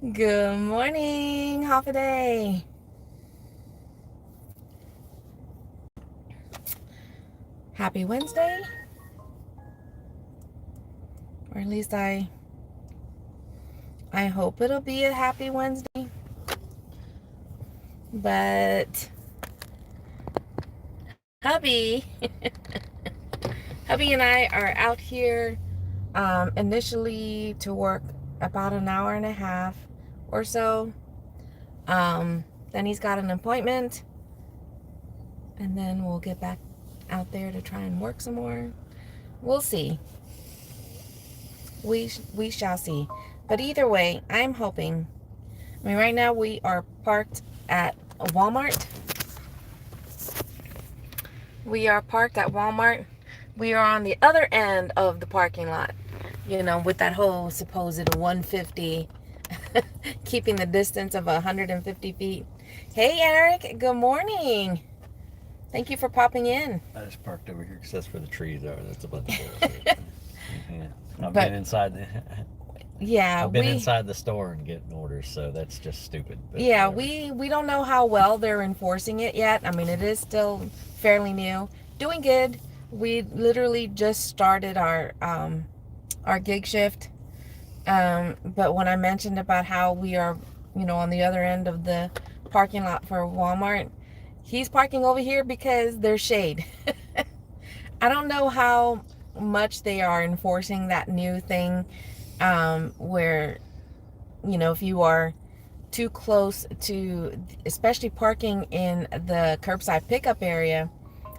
Good morning, half a day. Happy Wednesday. Or at least I hope it'll be a happy Wednesday. But hubby, hubby and I are out here initially to work about an hour and a half or so. Then he's got an appointment, and then we'll get back out there to try and work some more. We'll see. We shall see. But either way, I'm hoping. I mean, right now we are parked at a Walmart. We are parked at Walmart. We are on the other end of the parking lot, with that whole supposed 150, keeping the distance of 150 feet. Hey, Eric, good morning. Thank you for popping in. I just parked over here because that's where the trees are. That's a bunch of bullshit. Yeah. I've But been inside the yeah, I've been inside the store and getting orders, so that's just stupid. But yeah, whatever. we don't know how well they're enforcing it yet. I mean, it is still fairly new. Doing good. We literally just started our gig shift. But when I mentioned about how we are, on the other end of the parking lot for Walmart, he's parking over here because there's shade. I don't know how much they are enforcing that new thing, where, if you are too close to, especially parking in the curbside pickup area,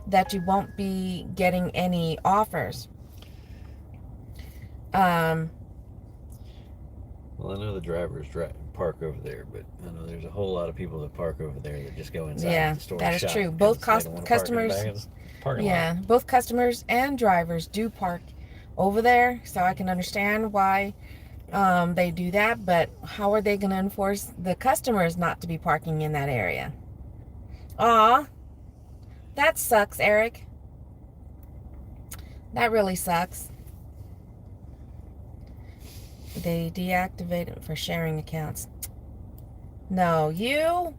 that you won't be getting any offers. Um, Well, I know the drivers park over there, but I know there's a whole lot of people that park over there that just go inside yeah, the store that and is shop true. Both because they don't want to park in the customers, back of the parking lot. yeah, both customers and drivers do park over there, so I can understand why they do that. But how are they going to enforce the customers not to be parking in that area? Aw, that sucks, Eric. That really sucks. They deactivate it for sharing accounts. No, you?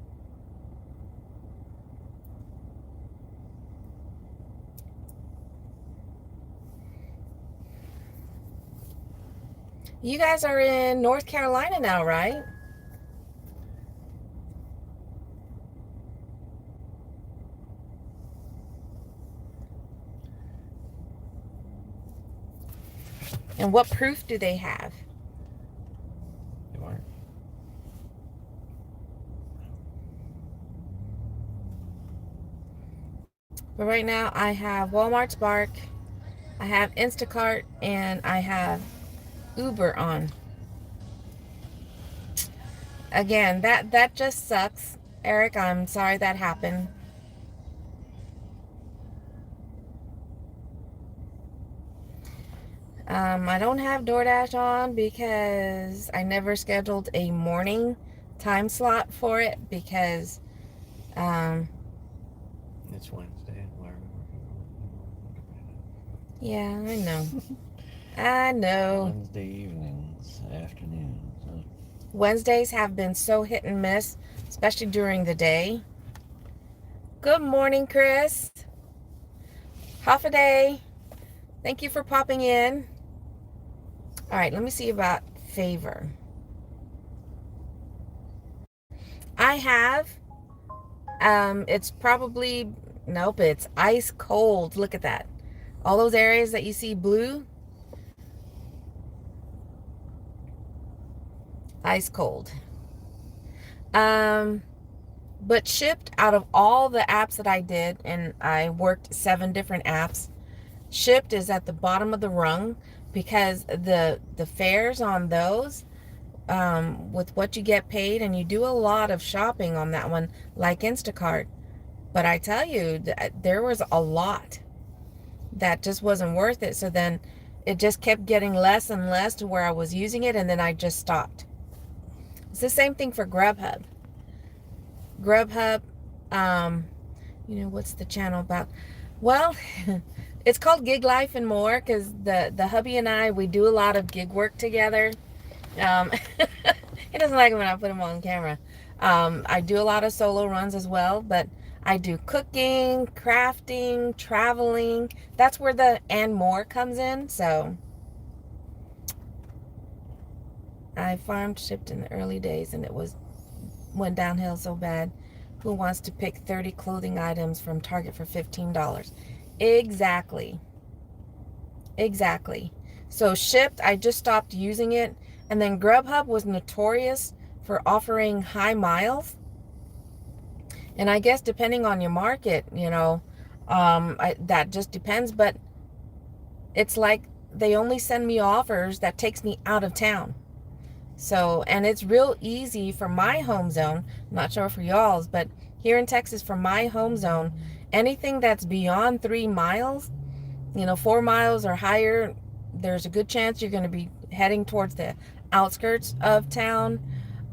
You guys are in North Carolina now, right? And what proof do they have? You aren't. But right now I have Walmart Spark, I have Instacart, and I have Uber on. Again, that just sucks. Eric, I'm sorry that happened. I don't have DoorDash on because I never scheduled a morning time slot for it because um, It's Wednesday. Why are we yeah, I know. I know. Wednesday evenings, afternoons? Wednesdays have been so hit and miss, especially during the day. Good morning, Chris. Half a day. Thank you for popping in. All right, let me see about favor. I have. It's probably, nope, it's ice cold. Look at that. All those areas that you see blue, ice cold. But shipped out of all the apps that I did, and I worked 7 different apps, shipped is at the bottom of the rung because the fares on those, with what you get paid, and you do a lot of shopping on that one, like Instacart. But I tell you, there was a lot that just wasn't worth it. So then it just kept getting less and less to where I was using it, and then I just stopped. It's the same thing for Grubhub. Grubhub, what's the channel about? Well, it's called Gig Life and More because the hubby and I, we do a lot of gig work together. Um, He doesn't like it when I put him on camera. I do a lot of solo runs as well, but I do cooking, crafting, traveling. That's where the and more comes in. So I farmed shipped in the early days, and it went downhill so bad. Who wants to pick 30 clothing items from Target for $15? Exactly. Exactly. So shipped, I just stopped using it. And then Grubhub was notorious for offering high miles. And I guess depending on your market, that just depends. But it's like they only send me offers that takes me out of town. So, and it's real easy for my home zone. I'm not sure for y'all's, but here in Texas, for my home zone, anything that's beyond 3 miles, 4 miles or higher, there's a good chance you're going to be heading towards the outskirts of town.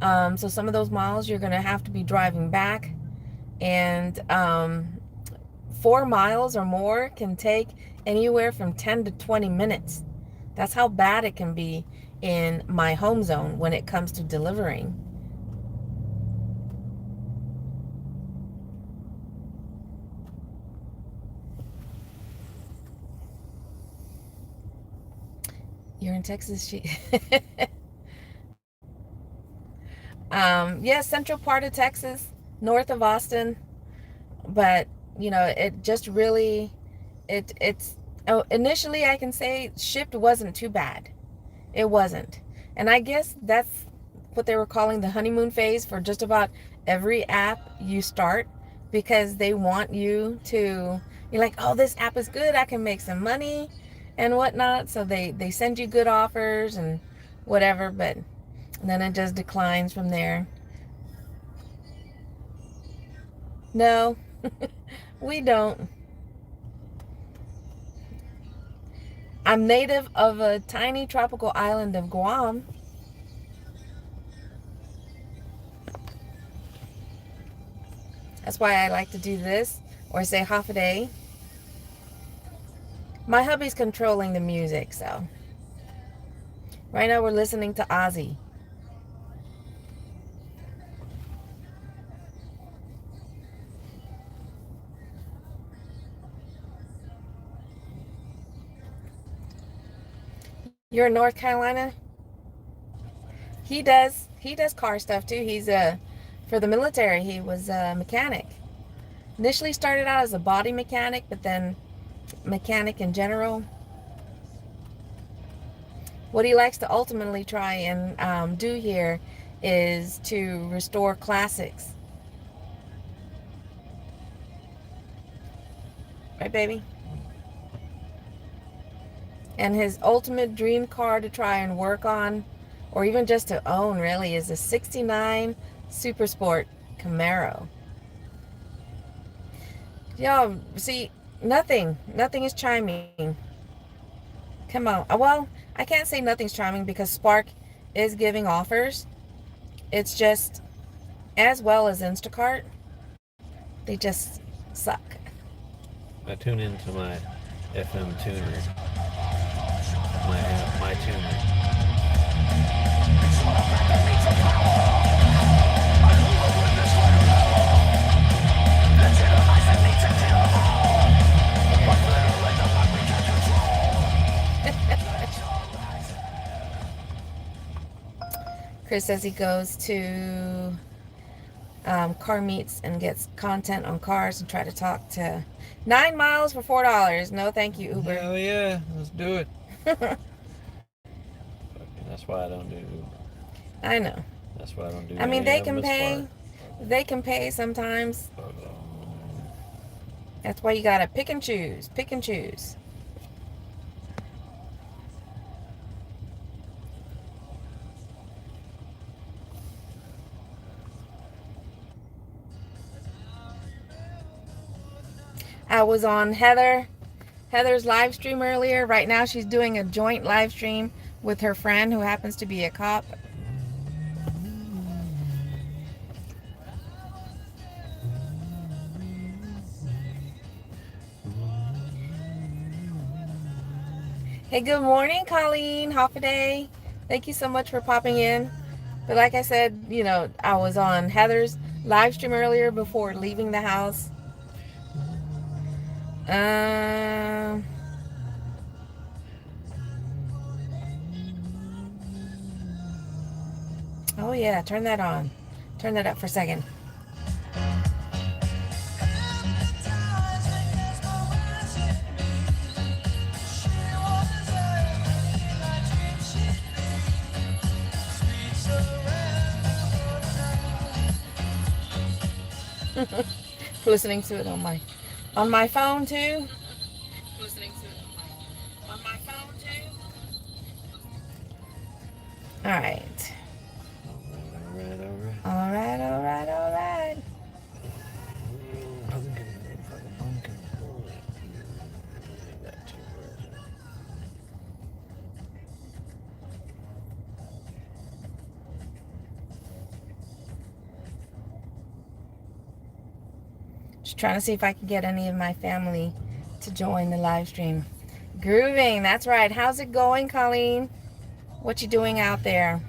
So some of those miles you're going to have to be driving back. And 4 miles or more can take anywhere from 10 to 20 minutes. That's how bad it can be in my home zone when it comes to delivering. You're in Texas. Yeah, central part of Texas, north of Austin. But it just really, it's initially I can say shipped wasn't too bad. It wasn't. And I guess that's what they were calling the honeymoon phase for just about every app you start, because they want you to, you're like, oh, this app is good, I can make some money and whatnot. So they send you good offers and whatever, but then it just declines from there. No, we don't. I'm native of a tiny tropical island of Guam. That's why I like to do this or say half a day. My hubby's controlling the music, so right now we're listening to Ozzy. You're in North Carolina? He does car stuff too. He's for the military. He was a mechanic. Initially started out as a body mechanic, but then mechanic in general. What he likes to ultimately try and do here is to restore classics. Right, baby? And his ultimate dream car to try and work on, or even just to own really, is a 69 Super Sport Camaro. Y'all, see, nothing is chiming. Come on. Well, I can't say nothing's chiming because Spark is giving offers. It's just, as well as Instacart, they just suck. I tune into my FM tuner, my tuner. Chris says he goes to car meets and gets content on cars and try to talk to 9 miles for $4. No, thank you, Uber. Hell yeah, let's do it. That's why I don't do Uber. I know. That's why I don't do. I mean, they can can pay. They can pay sometimes. That's why you gotta pick and choose. Pick and choose. I was on Heather's live stream earlier. Right now she's doing a joint live stream with her friend who happens to be a cop. Hey, good morning, Colleen Hoffaday. Thank you so much for popping in. But like I said, I was on Heather's live stream earlier before leaving the house. Um. Oh yeah, turn that on. Turn that up for a second. Listening to it on my phone too. Listening to it on my phone too. All right. All right, all right. All right, all right, all right. Pumpkin, pumpkin. Got two words. Just trying to see if I can get any of my family to join the live stream. Grooving, that's right. How's it going, Colleen? What you doing out there?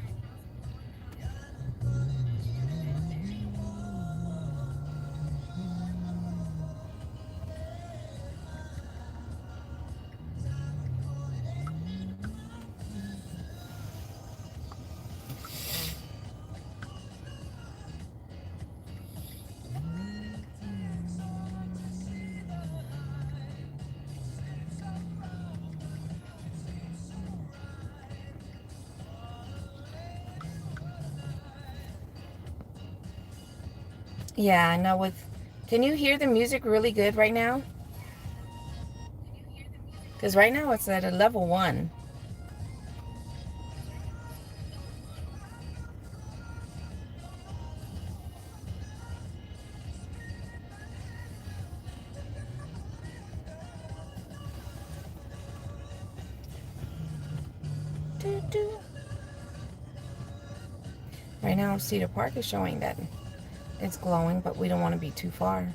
Yeah, I know can you hear the music really good right now? Because right now it's at a level 1. Doo-doo. Right now Cedar Park is showing that it's glowing, but we don't want to be too far.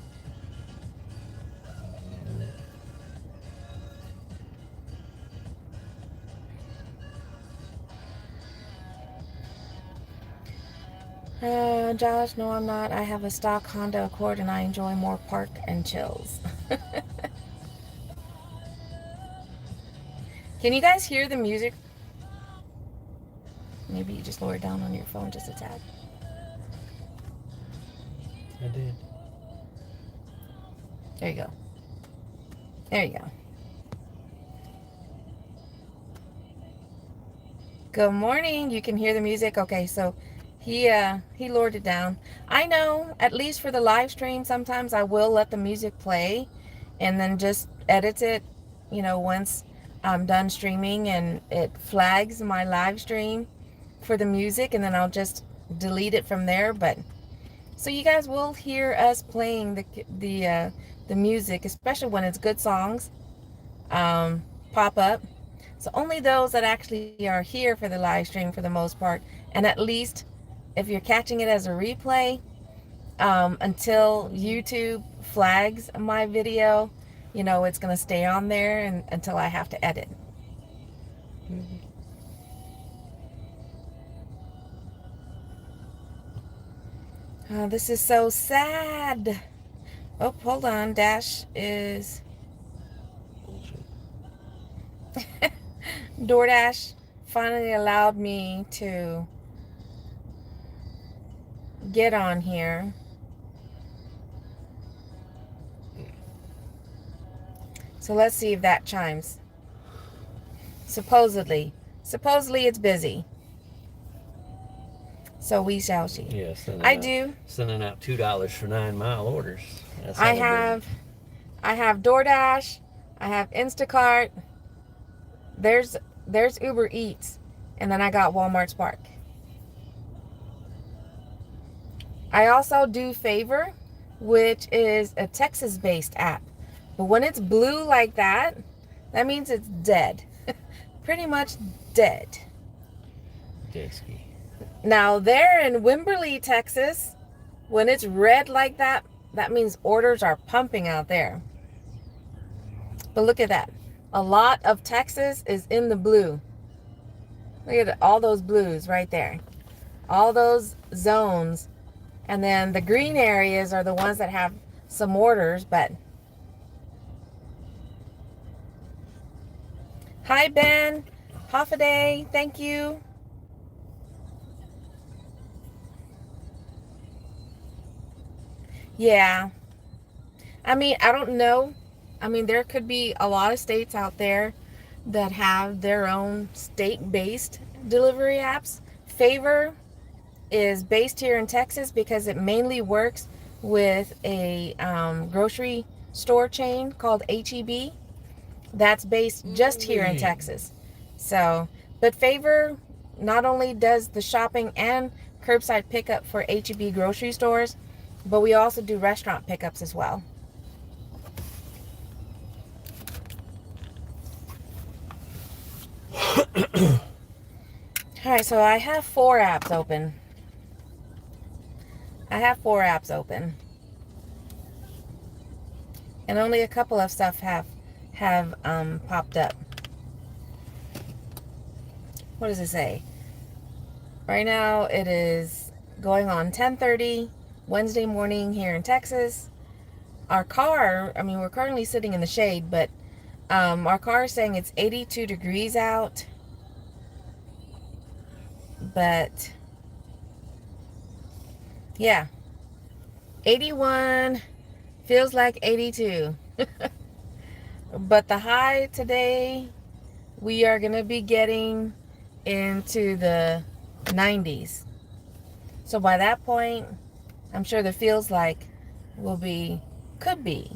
Josh, no, I'm not. I have a stock Honda Accord and I enjoy more park and chills. Can you guys hear the music? Maybe you just lower it down on your phone just a tad. I did. There you go. There you go. Good morning. You can hear the music. Okay, so he lowered it down. I know, at least for the live stream, sometimes I will let the music play and then just edit it, once I'm done streaming and it flags my live stream for the music, and then I'll just delete it from there. But so you guys will hear us playing the music, especially when it's good songs, pop up. So only those that actually are here for the live stream for the most part, and at least if you're catching it as a replay, until YouTube flags my video, it's going to stay on there until I have to edit. Oh, this is so sad. Oh, hold on. Dash is... DoorDash finally allowed me to get on here. So let's see if that chimes. Supposedly it's busy. So we shall see. Yeah, sending out $2 for 9-mile orders. That's I have DoorDash, I have Instacart, there's Uber Eats, and then I got Walmart Spark. I also do Favor, which is a Texas-based app. But when it's blue like that, that means it's dead. Pretty much dead. Dead ski. Now, there in Wimberley, Texas, when it's red like that, that means orders are pumping out there. But look at that. A lot of Texas is in the blue. Look at all those blues right there. all those zones. And then the green areas are the ones that have some orders. But hi, Ben. Half a day. Thank you. Yeah. I mean, I don't know. I mean, there could be a lot of states out there that have their own state-based delivery apps. Favor is based here in Texas because it mainly works with a grocery store chain called HEB that's based just here in Texas. So, but Favor not only does the shopping and curbside pickup for HEB grocery stores, but we also do restaurant pickups as well. All right, so I have 4 apps open. And only a couple of stuff have popped up. What does it say? Right now it is going on 10:30 Wednesday morning here in Texas. Our car, I mean, we're currently sitting in the shade, but our car is saying it's 82 degrees out. But yeah, 81 feels like 82. But the high today, we are going to be getting into the 90s. So by that point, I'm sure the feels like could be,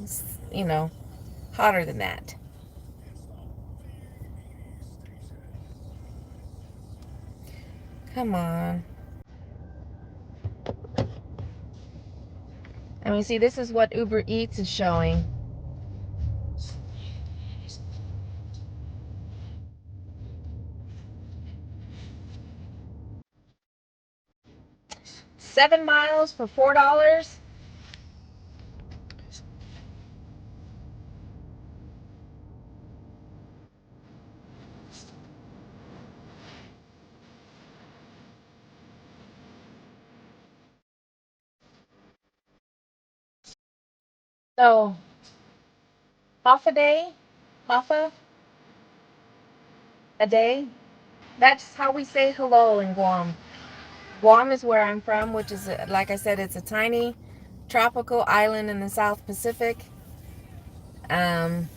hotter than that. Come on. I mean, see, this is what Uber Eats is showing. $7 for $4. So half a day. That's how we say hello in Guam. Guam is where I'm from, which is, like I said, it's a tiny tropical island in the South Pacific. Um,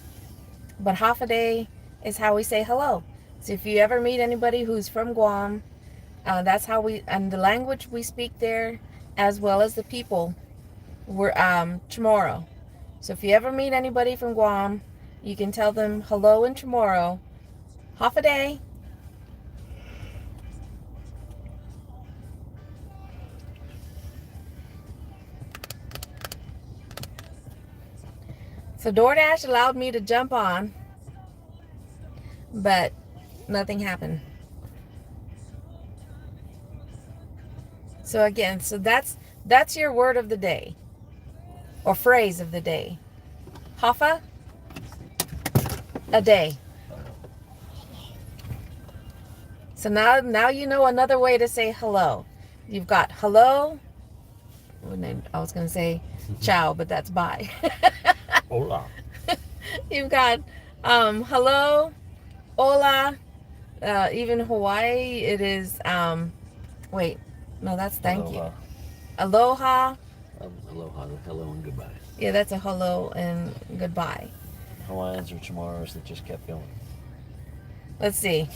but half a day is how we say hello. So if you ever meet anybody who's from Guam, that's how and the language we speak there, as well as the people, we're Chamorro. So if you ever meet anybody from Guam, you can tell them hello in Chamorro. Half a day. So DoorDash allowed me to jump on, but nothing happened. So again, that's your word of the day or phrase of the day. Hafa, a day. So now you know another way to say hello. You've got hello. I was going to say ciao, but that's bye. Hola. You've got hello, hola. Even Hawaii, it is wait, no, that's thank Aloha. you. Aloha. Aloha, hello and goodbye. Yeah, that's a hello and goodbye. Hawaiians are Chamorros that just kept going. Let's see.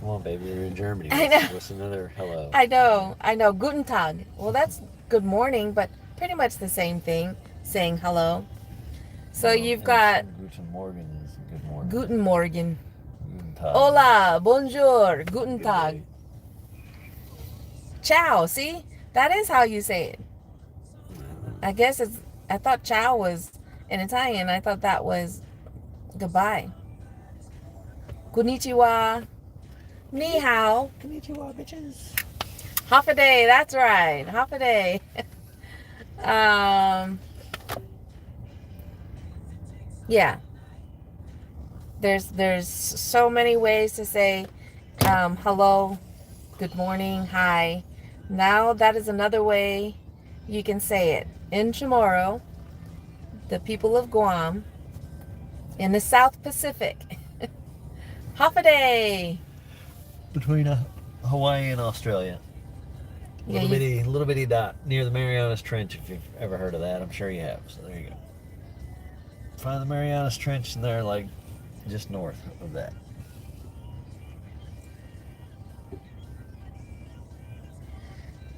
Come on, baby, you're in Germany. I know. What's another hello? I know. Guten Tag. Well, that's good morning, but pretty much the same thing, saying hello. So you've got Guten Morgen is good morning. Guten Morgen. Guten Tag. Hola, bonjour, Guten Good Tag. day. Ciao, see? That is how you say it. I guess I thought ciao was in Italian. I thought that was goodbye. Konnichiwa. Ni hao. Konnichiwa, bitches. Half a day, that's right. Half a day. Yeah. there's so many ways to say hello, good morning, hi. Now that is another way you can say it. In Chamorro, the people of Guam, in the South Pacific, Hafaday. Between Hawaii and Australia. Yeah, Little bitty dot near the Marianas Trench. If you've ever heard of that, I'm sure you have. So there you go. Find the Marianas Trench, and they're like just north of that.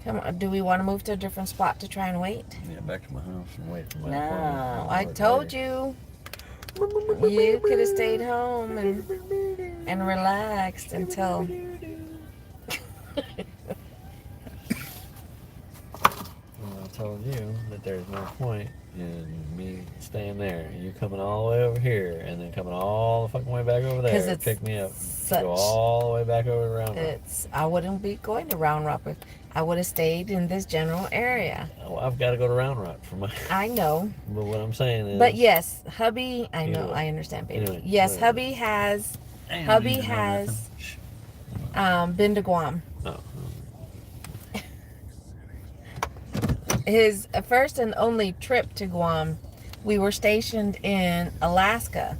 come on. Do we want to move to a different spot to try and wait? Yeah, back to my house and wait for my No, appointment. I told you. You could have stayed home and relaxed until. Well, I told you that there's no point in me staying there. You coming all the way over here and then coming all the fucking way back over there to pick me up. Go all the way back over to Round Rock. I wouldn't be going to Round Rock. I would have stayed in this general area. Well, I've got to go to Round Rock for my. I know. But what I'm saying is. But yes, hubby. I know. Anyway. I understand, baby. Anyway, yes, whatever. hubby has been to Guam. Oh. His first and only trip to Guam, we were stationed in Alaska,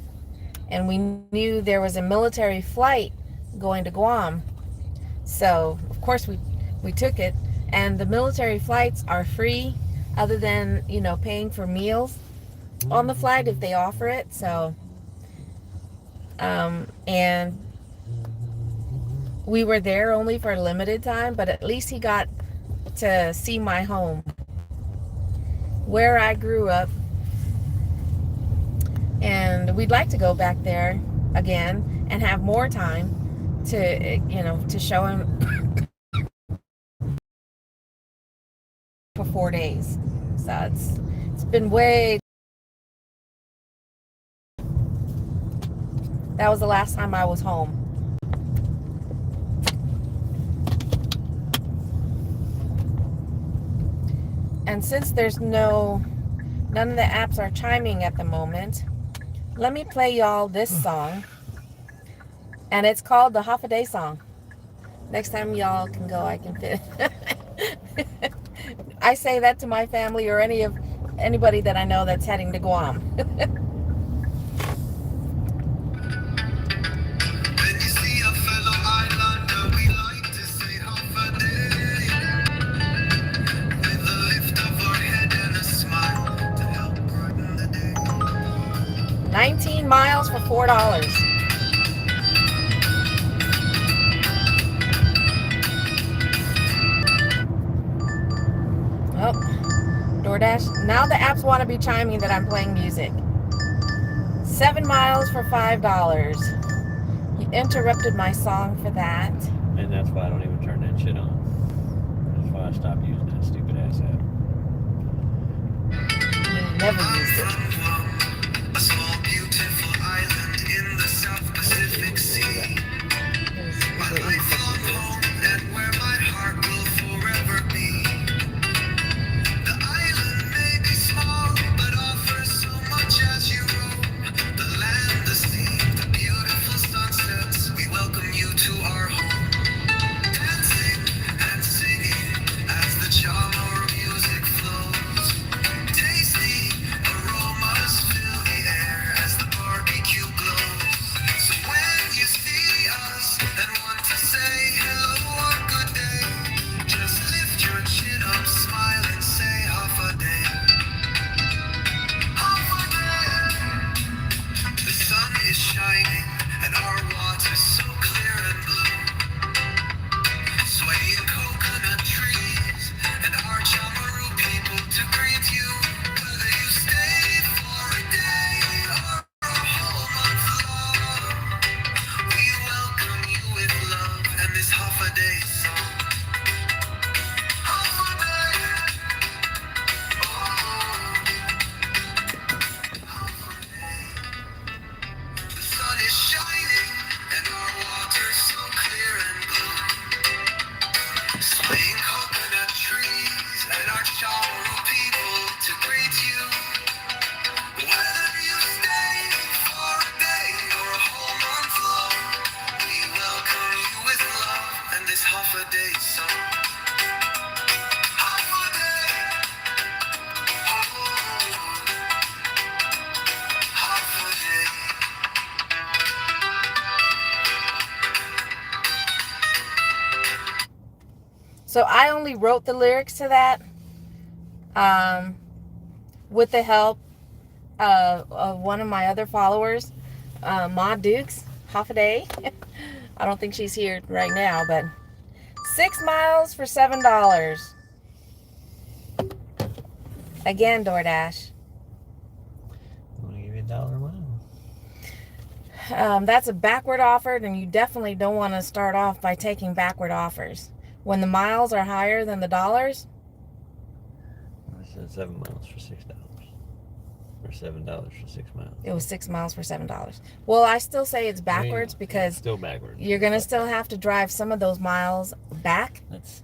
and we knew there was a military flight going to Guam. So, of course, we took it, and the military flights are free other than, paying for meals on the flight if they offer it. So, and we were there only for a limited time, but at least he got to see my home, where I grew up, and we'd like to go back there again and have more time to show him for 4 days. So it's been way. That was the last time I was home. And since there's none of the apps are chiming at the moment, let me play y'all this song. And it's called the Half a Day song. Next time y'all can go, I can fit. I say that to my family or anybody that I know that's heading to Guam. $19 for $4. Oh, DoorDash. Now the apps want to be chiming that I'm playing music. 7 miles for $5. You interrupted my song for that. And that's why I don't even turn that shit on. That's why I stopped using that stupid ass app. You never used it. A small, beautiful island in the South Pacific Sea. My lifelong home and where my heart will forever be. The island may be small, but offers so much as you roam. The land, the sea, the beautiful sunsets. We welcome you to our home. Dancing and singing as the chamorro music flows. Tasty aromas fill the air as the barbecue glows. So when you see us and want to say hello or good day, just lift your chin up, smile and say half a day. Half a day. The sun is shining and our water's so clear and blue. Swaying coconut trees and our chamorro people to greet you. Whether you stay for a day or a whole month long, we welcome you with love and this half a day song. Half a day. Oh, half a day. The sun is shining and our water's so clear and blue. Swaying coconut trees and our chamorro people to greet you. Whether you stay for a day or a whole a day song. Half a day. Oh, half a day. So I only wrote the lyrics to that with the help of one of my other followers, Ma Dukes, half a day. I don't think she's here right now, but 6 miles for $7. Again, DoorDash. I'm gonna give you $1 a mile. That's a backward offer, and you definitely don't want to start off by taking backward offers. When the miles are higher than the dollars. I said 7 miles for $6. Or $7 for 6 miles. It was 6 miles for $7. Well, I still say it's backwards because it's still backwards. You're gonna still have to drive some of those miles back. That's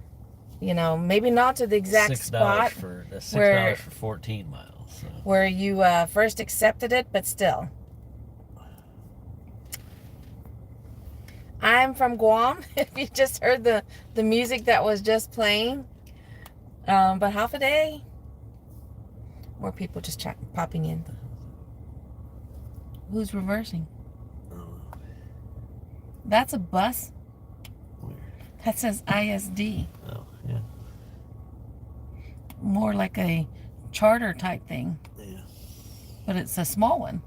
maybe not to the exact spot that's $6 for 14 miles. So. Where you first accepted it, but still. I'm from Guam. If you just heard the music that was just playing, but half a day. More people just popping in. Who's reversing? That's a bus. Where? That says ISD. Oh, yeah. More like a charter type thing. Yeah. But it's a small one.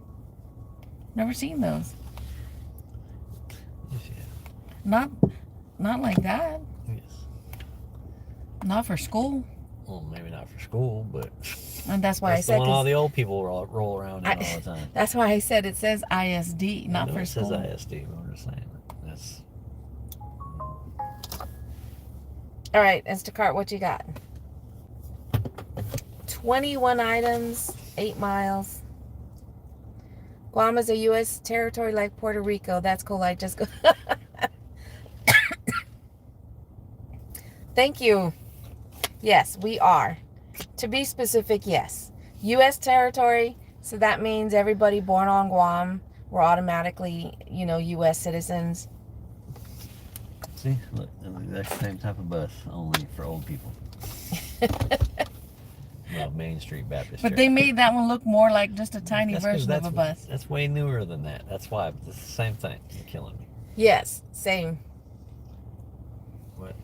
Never seen those. Yes, yeah. Not like that. Yes. Not for school. Well, maybe not for school, but And that's why I that's said the one all the old people roll around in all the time. That's why I said it says ISD, not for school. It says ISD, but I'm just saying that's. All right, Instacart, what you got? 21 items, 8 miles. Guam is a U.S. territory like Puerto Rico. That's cool. I just go. Thank you. Yes, we are. To be specific, yes. U.S. territory, so that means everybody born on Guam, we're automatically, U.S. citizens. See, look, the exact same type of bus, only for old people. Well, Main Street Baptist But Church. they made that one look more like just a tiny version of a bus. That's way newer than that. That's why it's the same thing. You're killing me. Yes, same. What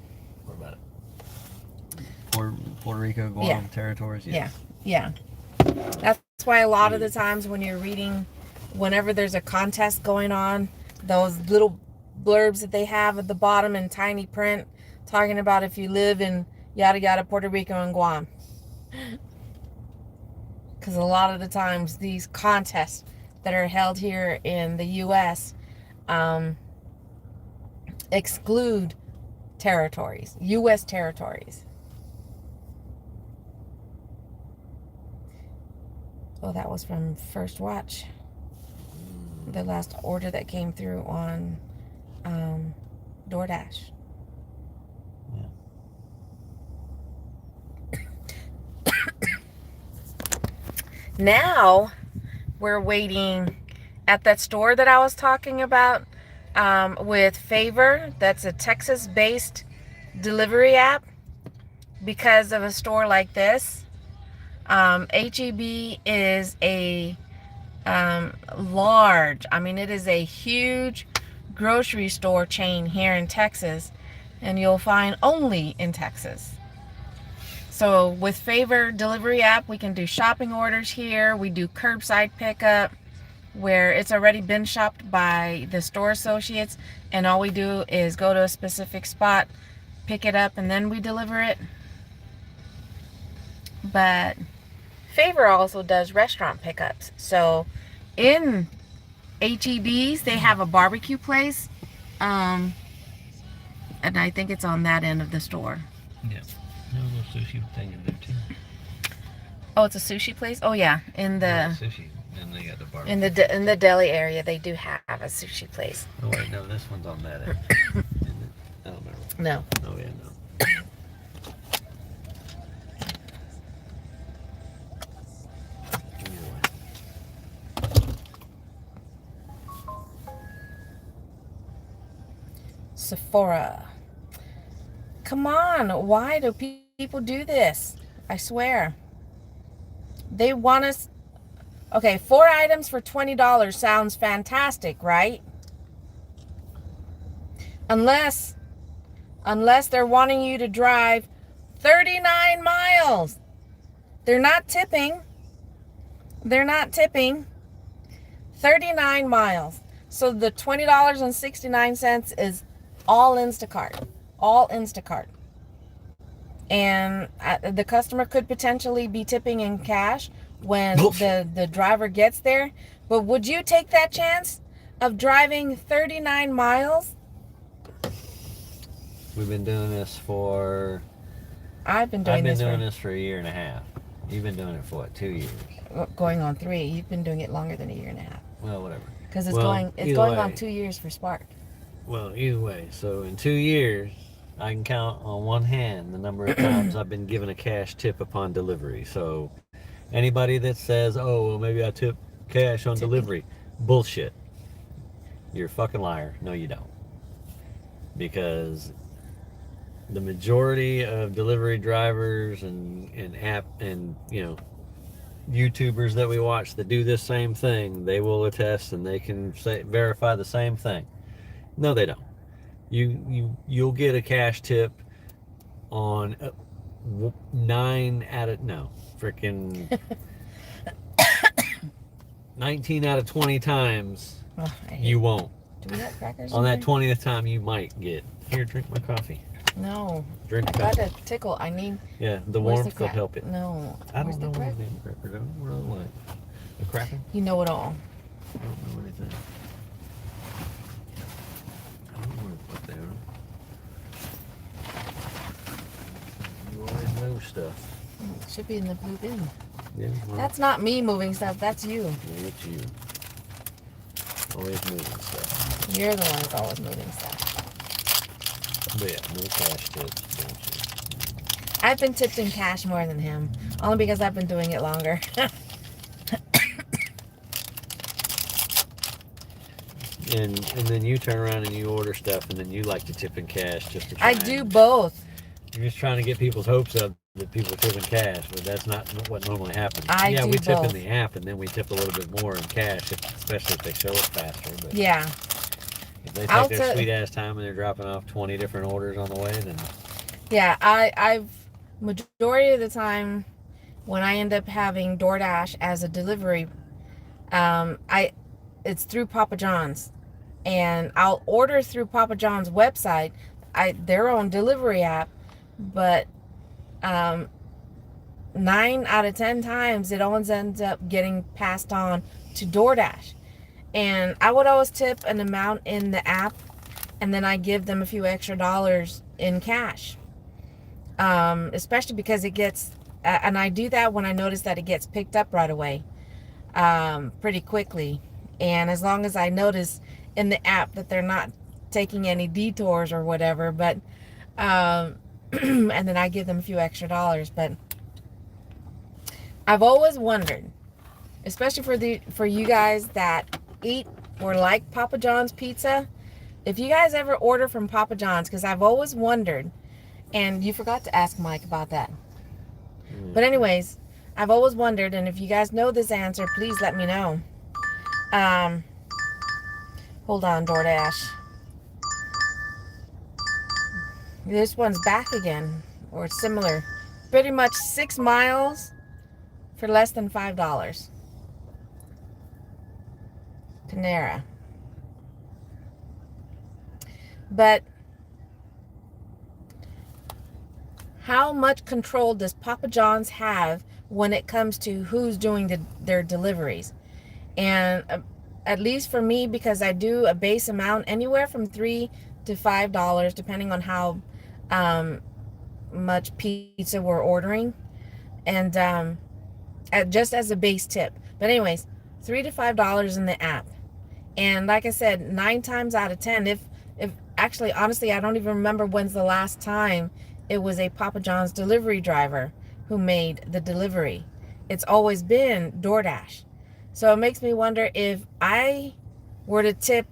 about it? Puerto Rico, Guam territories? Yes. Yeah. That's why a lot of the times when you're reading, whenever there's a contest going on, those little blurbs that they have at the bottom in tiny print talking about if you live in yada yada, Puerto Rico and Guam. Because a lot of the times these contests that are held here in the U.S. Exclude territories, U.S. territories. Oh, that was from First Watch. The last order that came through on DoorDash. Yeah. Now we're waiting at that store that I was talking about with Favor. That's a Texas-based delivery app. Because of a store like this, HEB is a large, it is a huge grocery store chain here in Texas, and you'll find only in Texas. So with Favor delivery app, we can do shopping orders here. We do curbside pickup where it's already been shopped by the store associates, and all we do is go to a specific spot, pick it up, and then we deliver it. But Favor also does restaurant pickups. So in HEBs, they have a barbecue place, and I think it's on that end of the store. Yeah. There's a little sushi thing in there too. Oh, it's a sushi place? Oh yeah, in the sushi, and they got the barbecue. in the deli area, they do have a sushi place. Oh wait, no, this one's on that end. I don't remember. No. Oh yeah, no. Sephora. Come on, why do people do this? I swear. They want us. Okay, 4 items for $20 sounds fantastic, right? Unless they're wanting you to drive 39 miles. They're not tipping. 39 miles. So the $20.69 is all Instacart. All Instacart. And the customer could potentially be tipping in cash when the driver gets there. But would you take that chance of driving 39 miles? We've been doing this for... I've been doing this for a year and a half. You've been doing it for what, 2 years? Going on 3. You've been doing it longer than a year and a half. Well, whatever. Because it's going on 2 years for Spark. Well, either way. So in 2 years, I can count on one hand the number of times I've been given a cash tip upon delivery. So anybody that says, oh, well, maybe I tip cash on delivery, bullshit. You're a fucking liar. No, you don't. Because the majority of delivery drivers and app and, you know, YouTubers that we watch that do this same thing, they will attest and they can verify the same thing. No, they don't. You'll get a cash tip on 19 out of 20 times. You won't. Do we have crackers? On that 20th time, you might get. Here, drink my coffee. No. Drink the I coffee. got a tickle. I need. Yeah, the warmth will help it. No. I don't know what the cracker. What do I like? A cracker? You know it all. I don't know anything. I don't know what they are. You always know stuff. It should be in the blue bin. Yeah, well, That's not me moving stuff. That's you. yeah, it's you. Always moving stuff. You're the one that's always moving stuff. But yeah, no cash tips. Bullshit. I've been tipped in cash more than him. Only because I've been doing it longer. And then you turn around and you order stuff and then you like to tip in cash just to try. I do both. You're just trying to get people's hopes up that people tip in cash, but that's not what normally happens. I we do tip both. in the app and then we tip a little bit more in cash, especially if they show us faster. But Yeah. if they take their sweet ass time and they're dropping off 20 different orders on the way, then Yeah, I've majority of the time when I end up having DoorDash as a delivery, it's through Papa John's, and I'll order through Papa John's website, their own delivery app, but 9 out of 10 times it always ends up getting passed on to DoorDash. And I would always tip an amount in the app, and then I give them a few extra dollars in cash. Especially because it gets, and I do that when I notice that it gets picked up right away, pretty quickly. And as long as I notice in the app that they're not taking any detours or whatever, but, and then I give them a few extra dollars. But I've always wondered, especially for you guys that eat or like Papa John's pizza, if you guys ever order from Papa John's, because I've always wondered, and you forgot to ask Mike about that. But anyways, I've always wondered, and if you guys know this answer, please let me know. Hold on, DoorDash. This one's back again, or similar. Pretty much 6 miles for less than $5. Panera. But how much control does Papa John's have when it comes to who's doing their deliveries? And at least for me, because I do a base amount anywhere from $3 to $5, depending on how much pizza we're ordering, and just as a base tip. But anyways, $3 to $5 in the app. And like I said, 9 times out of 10, if actually, honestly, I don't even remember when's the last time it was a Papa John's delivery driver who made the delivery. It's always been DoorDash. So it makes me wonder, if I were to tip,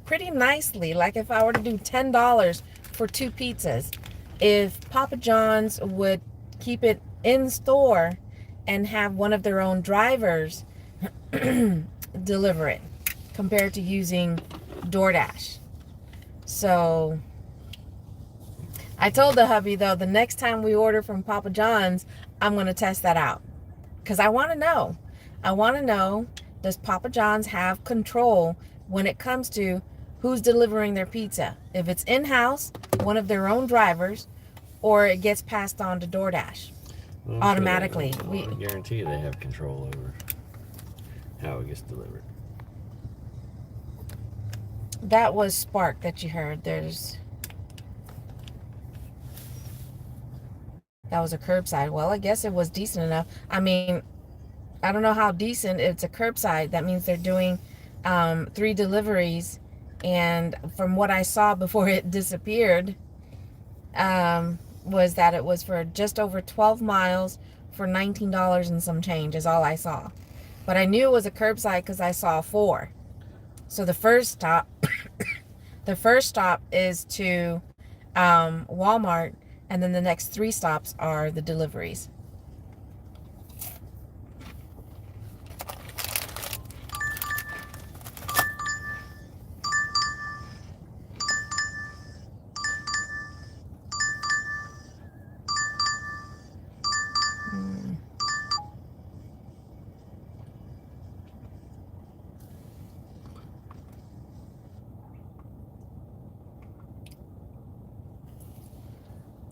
pretty nicely, like if I were to do $10 for 2 pizzas, if Papa John's would keep it in store and have one of their own drivers deliver it compared to using DoorDash. So I told the hubby, though, the next time we order from Papa John's, I'm going to test that out. Because I want to know. I want to know, does Papa John's have control when it comes to who's delivering their pizza? If it's in-house, one of their own drivers, or it gets passed on to DoorDash automatically. I guarantee they have control over how it gets delivered. That was Spark that you heard. That was a curbside. Well, I guess it was decent enough. I mean, I don't know how decent. It's a curbside. That means they're doing 3 deliveries. And from what I saw before it disappeared, was that it was for just over 12 miles for $19 and some change is all I saw. But I knew it was a curbside because I saw 4. So the first stop, the first stop is to Walmart, and then the next 3 stops are the deliveries.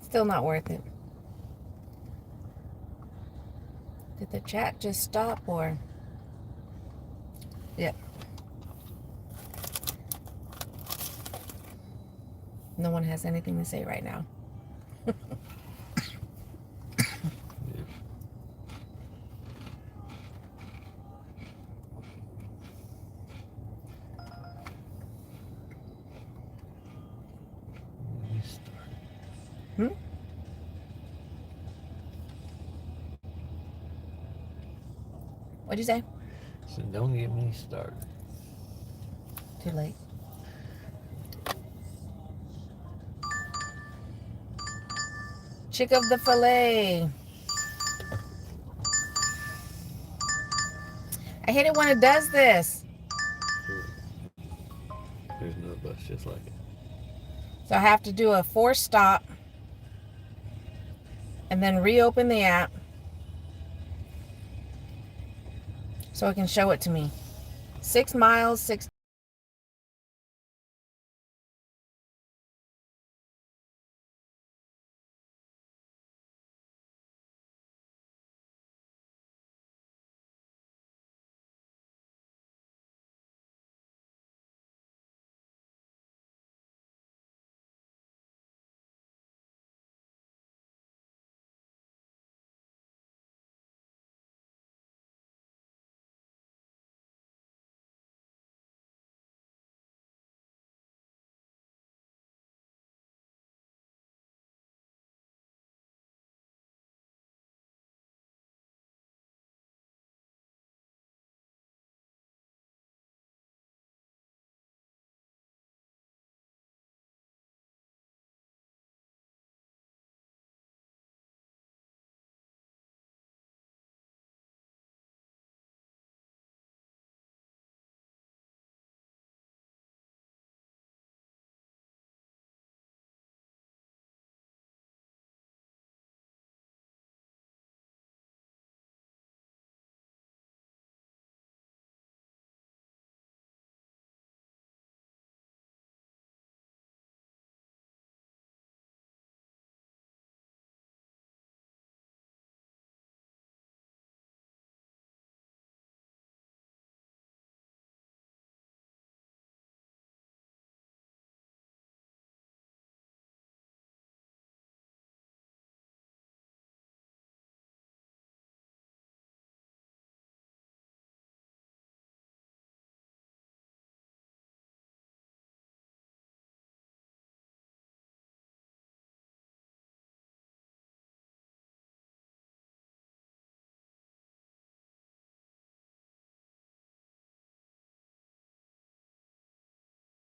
Still not worth it. Did the chat just stop or? Yep. No one has anything to say right now. What'd you say? So don't get me started. Too late. Chick of the fillet. I hate it when it does this. There's no bus just like it. So I have to do a 4 stop and then reopen the app so it can show it to me. 6 miles, 6.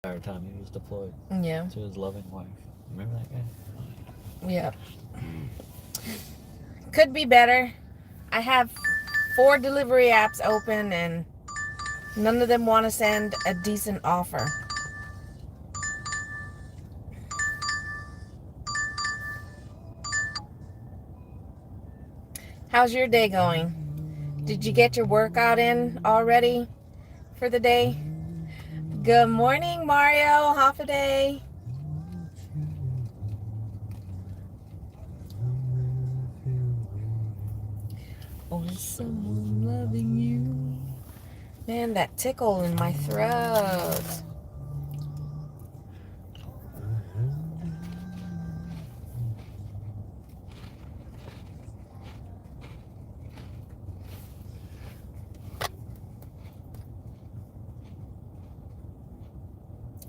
Entire time he was deployed Yeah. to his loving wife. Remember that guy? Yep. Could be better. I have 4 delivery apps open and none of them want to send a decent offer. How's your day going? Did you get your workout in already for the day? Good morning, Mario. Half a day. Oh, is someone loving you? Man, that tickle in my throat.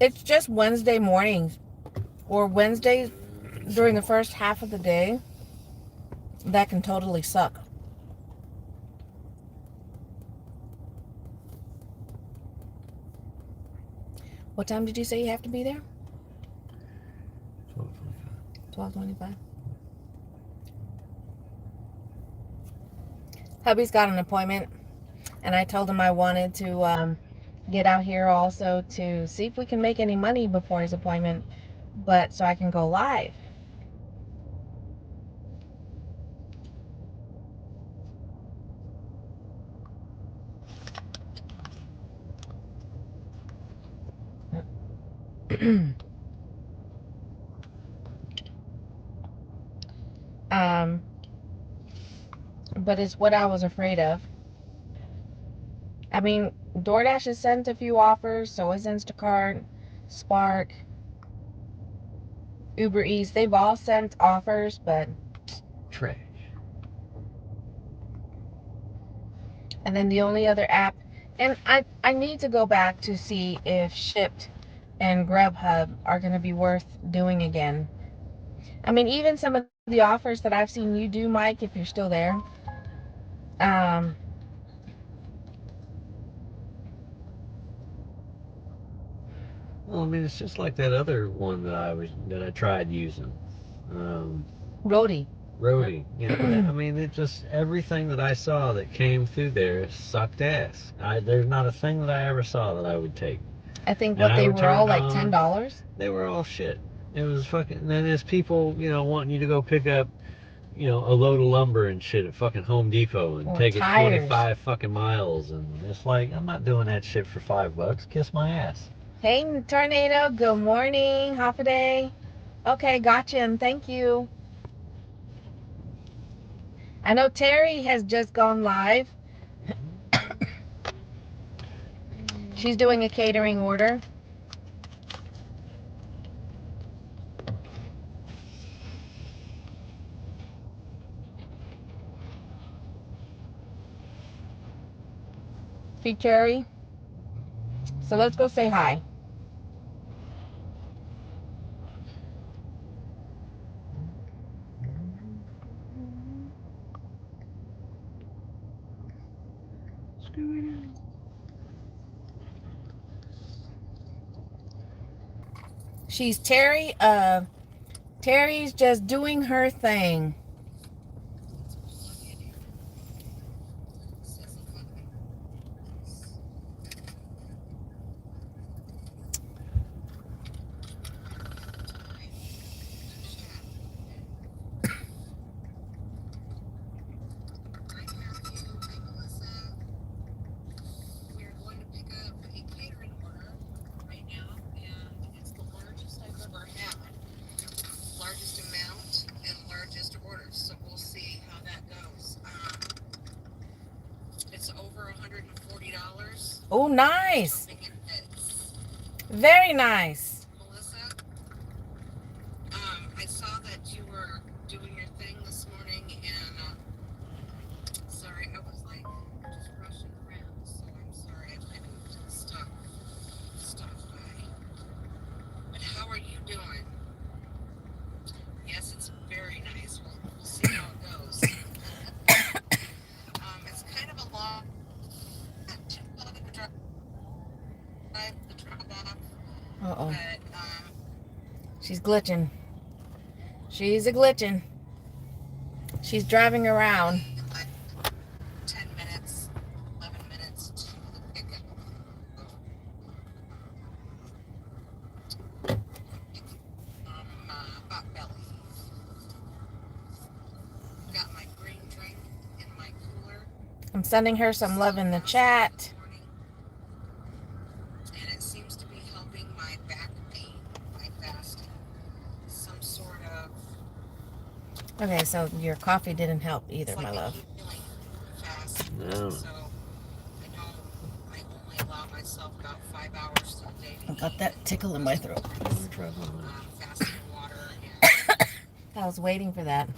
It's just Wednesday mornings or Wednesdays during the first half of the day that can totally suck. What time did you say you have to be there? 12:25. Hubby's got an appointment, and I told him I wanted to get out here also to see if we can make any money before his appointment, but so I can go live. um, but it's what I was afraid of. I mean, DoorDash has sent a few offers, so is Instacart, Spark, Uber Eats. They've all sent offers, but Trash. and then the only other app, and I need to go back to see if Shipt and Grubhub are going to be worth doing again. I mean, even some of the offers that I've seen you do, Mike, if you're still there, um, Well, I mean, it's just like that other one that I tried using. Roadie. Roadie. You know, I mean, it just everything that I saw that came through there sucked ass. There's not a thing that I ever saw that I would take. I think And what I they were all returned like them. $10. They were all shit. It was fucking. And then there's people, wanting you to go pick up, a load of lumber and shit at fucking Home Depot and Or take it tires. 25 fucking miles. And it's like, I'm not doing that shit for $5. Kiss my ass. Hey, Tornado. Good morning. Half a day. Okay, gotcha, and thank you. I know Terry has just gone live. She's doing a catering order. See Terry? So let's go say hi. She's Terry. Terry's just doing her thing. Oh, nice. Very nice. I saw that you were doing your thing this morning, and sorry, I was like just rushing around, so I'm sorry I didn't stop by. But how are you doing? Yes, it's very nice. We'll see how it goes. It's kind of a long drive, the drop off. Uh-oh. But she's glitching. She's a glitching. She's driving around. 10 minutes, 11 minutes to the pickup. Potbelly. Got my green drink in my cooler. I'm sending her some love in the chat. And it seems to be helping my back pain, my fasting. Some sort of... Okay, so your coffee didn't help either, my love. Fast. No. So I know I only allow myself about 5 hours to the day to I got that tickle in my throat. fasting water and I was waiting for that.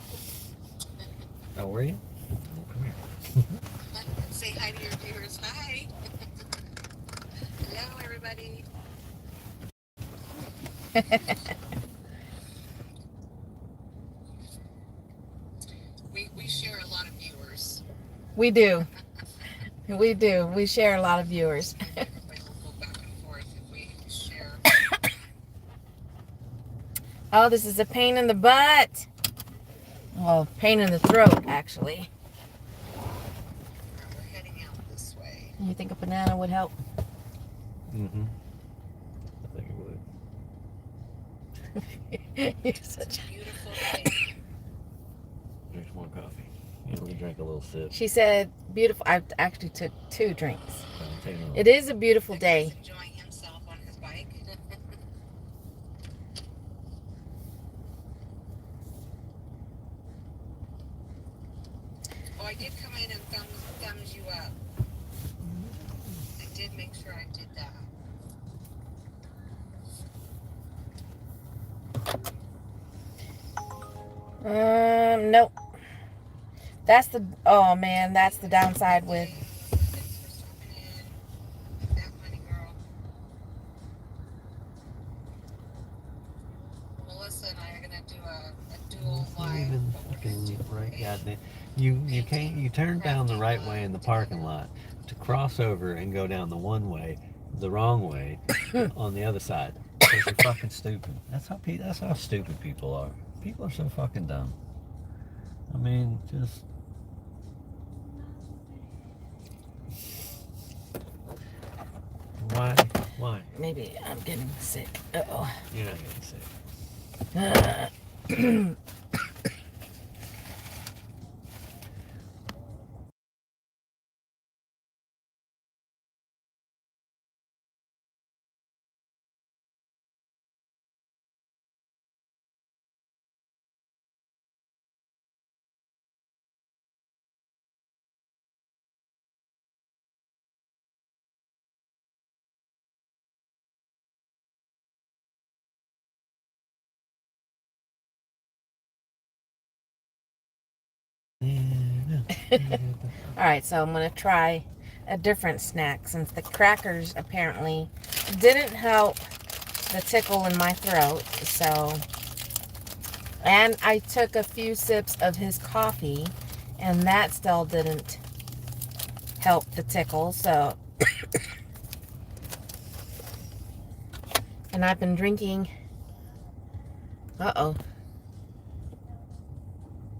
Oh, were you? Come here. say hi to your viewers. Hi. Hello, everybody. We share a lot of viewers. We do. We do. We share a lot of viewers. Everybody will go back and forth if we share. Oh, this is a pain in the butt. Well, pain in the throat, actually. We're heading out this way. You think a banana would help? Mm-hmm. I think it would. You're such a... Beautiful day. Drink more coffee. You only drank a little sip. She said, beautiful. I actually took 2 drinks. Take another. It is a beautiful day. He's enjoying himself on his bike. Oh, I did come in and thumbs you up. I did make sure I did that. Nope. That's the, oh man, that's the downside with, Thanks for stopping in. That money, girl. Melissa and I are gonna do a dual live. Even but we're gonna fucking do right, a- goddamn. You can't. You turn down the right way in the parking lot to cross over and go down the one way, the wrong way, on the other side. Because you're fucking stupid. That's how stupid people are. People are so fucking dumb. I mean, just. Why? maybe I'm getting sick. Uh-oh. You're not getting sick. All right, so I'm going to try a different snack since the crackers apparently didn't help the tickle in my throat. So, and I took a few sips of his coffee and that still didn't help the tickle. So, and I've been drinking, uh-oh.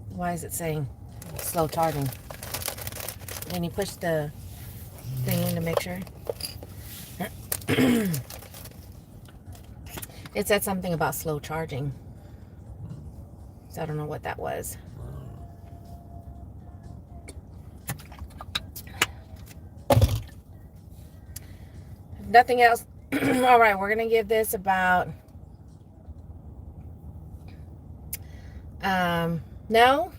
Why is it saying slow charging? Can you push the thing in to make sure? It said something about slow charging. So I don't know what that was. Nothing else. All right, we're going to give this about... no.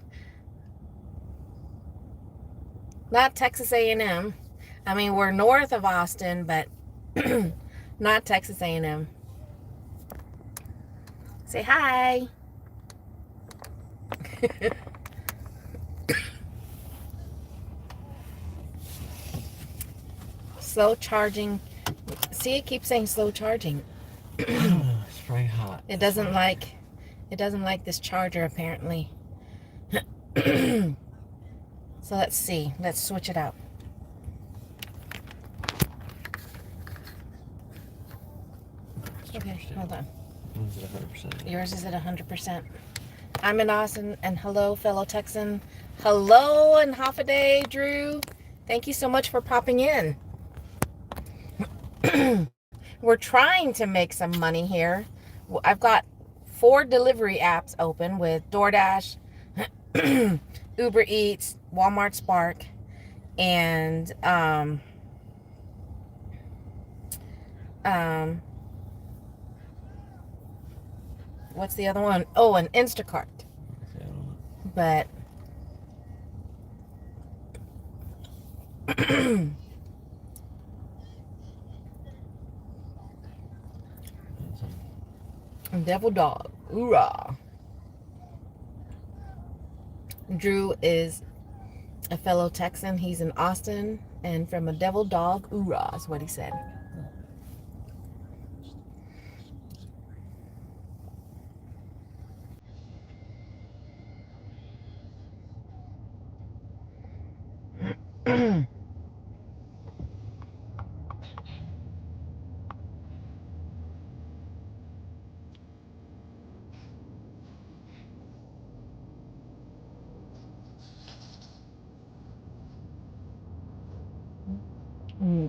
Not Texas A&M. I mean, we're north of Austin, but not Texas A&M. Say hi. Slow charging. See, it keeps saying slow charging. It's very hot. It doesn't like this charger apparently. So let's see. Let's switch it out. Okay, hold on. Mine's at 100%. Yours is at 100%. I'm in Austin, and hello, fellow Texan. Hello, and half a day, Drew. Thank you so much for popping in. We're trying to make some money here. I've got 4 delivery apps open with DoorDash, Uber Eats, Walmart Spark, and what's the other one? Oh, and Instacart. But Devil Dog. Hoorah. Drew is a fellow Texan. He's in Austin, and from a Devil Dog, hoorah is what he said.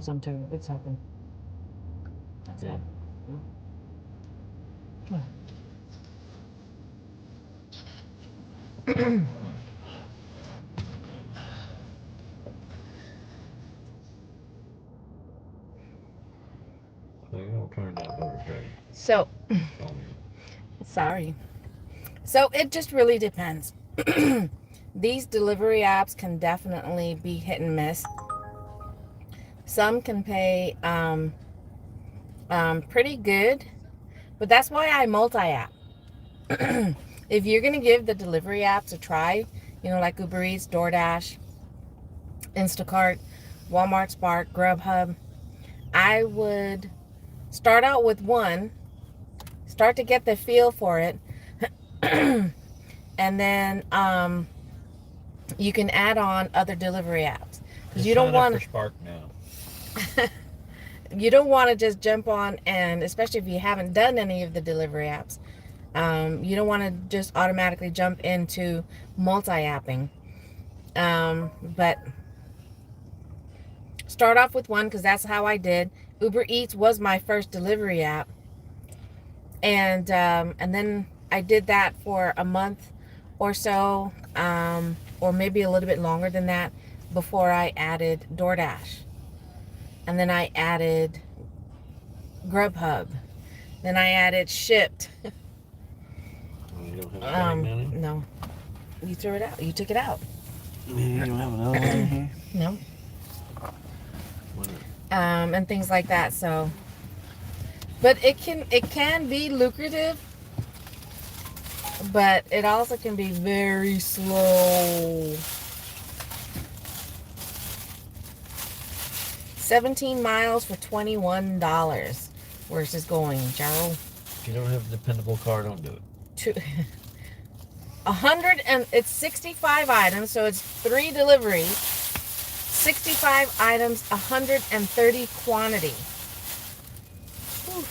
Some too. It's happened. That's Yeah. So, sorry. So it just really depends. These delivery apps can definitely be hit and miss. Some can pay pretty good, but that's why I multi-app. If you're gonna give the delivery apps a try, like Uber Eats, DoorDash, Instacart, Walmart Spark, Grubhub, I would start out with one, start to get the feel for it, and then you can add on other delivery apps, because you don't want to Spark now. You don't want to just jump on, and especially if you haven't done any of the delivery apps, you don't want to just automatically jump into multi-apping. But start off with one, because that's how I did. Uber Eats was my first delivery app, and then I did that for a month or so, or maybe a little bit longer than that, before I added DoorDash. And then I added Grubhub. Then I added Shipped. You don't have No. You threw it out. You took it out. You don't have another one in here? No. And things like that. So, but it can be lucrative, but it also can be very slow. 17 miles for $21. Where's this going, Gerald? If you don't have a dependable car, don't do it. 100 and it's 65 items, so it's 3 deliveries. 65 items, 130 quantity. Whew.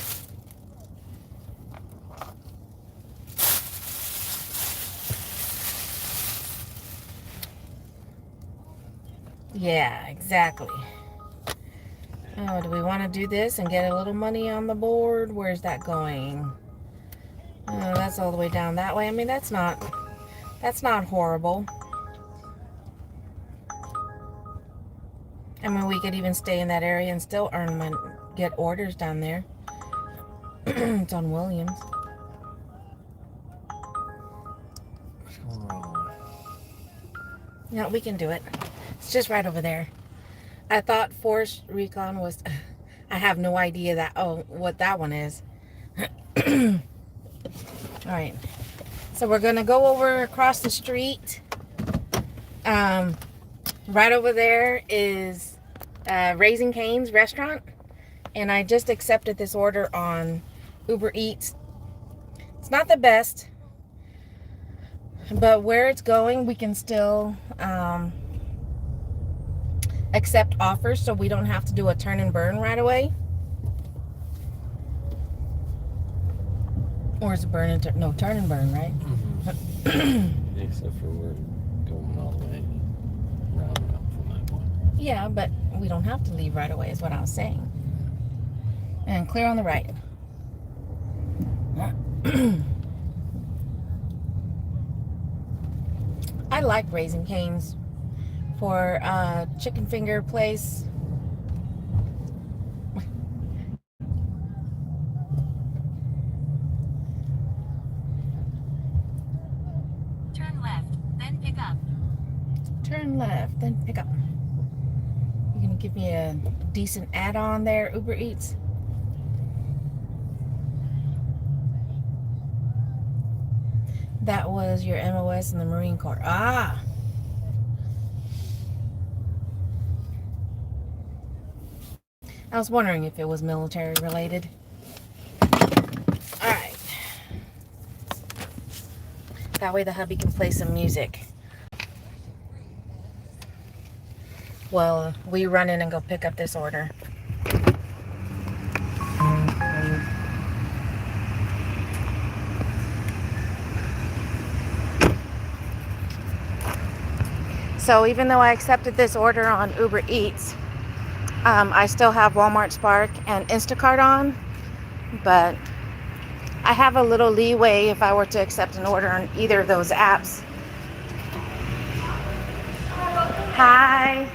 Yeah, exactly. Oh, do we want to do this and get a little money on the board? Where's that going? Oh, that's all the way down that way. I mean, that's not horrible. I mean, we could even stay in that area and still get orders down there. It's on Williams. What's going on? No, we can do it. It's just right over there. I thought Force Recon was... I have no idea what that one is. Alright. So we're going to go over across the street. Right over there is Raising Cane's restaurant. And I just accepted this order on Uber Eats. It's not the best. But where it's going, we can still... accept offers, so we don't have to do a turn and burn right away. Or is it burn and turn? No, turn and burn, right? Mm-hmm. Except for we're going all the way roundabout from that point. Yeah, but we don't have to leave right away, is what I was saying. And clear on the right. I like Raising Cane's for a chicken finger place. Turn left, then pick up. Turn left, then pick up. You're gonna give me a decent add-on there, Uber Eats? That was your MOS in the Marine Corps. Ah! I was wondering if it was military related. Alright. That way the hubby can play some music. Well, we run in and go pick up this order. So even though I accepted this order on Uber Eats, I still have Walmart Spark and Instacart on, but I have a little leeway if I were to accept an order on either of those apps. Hi.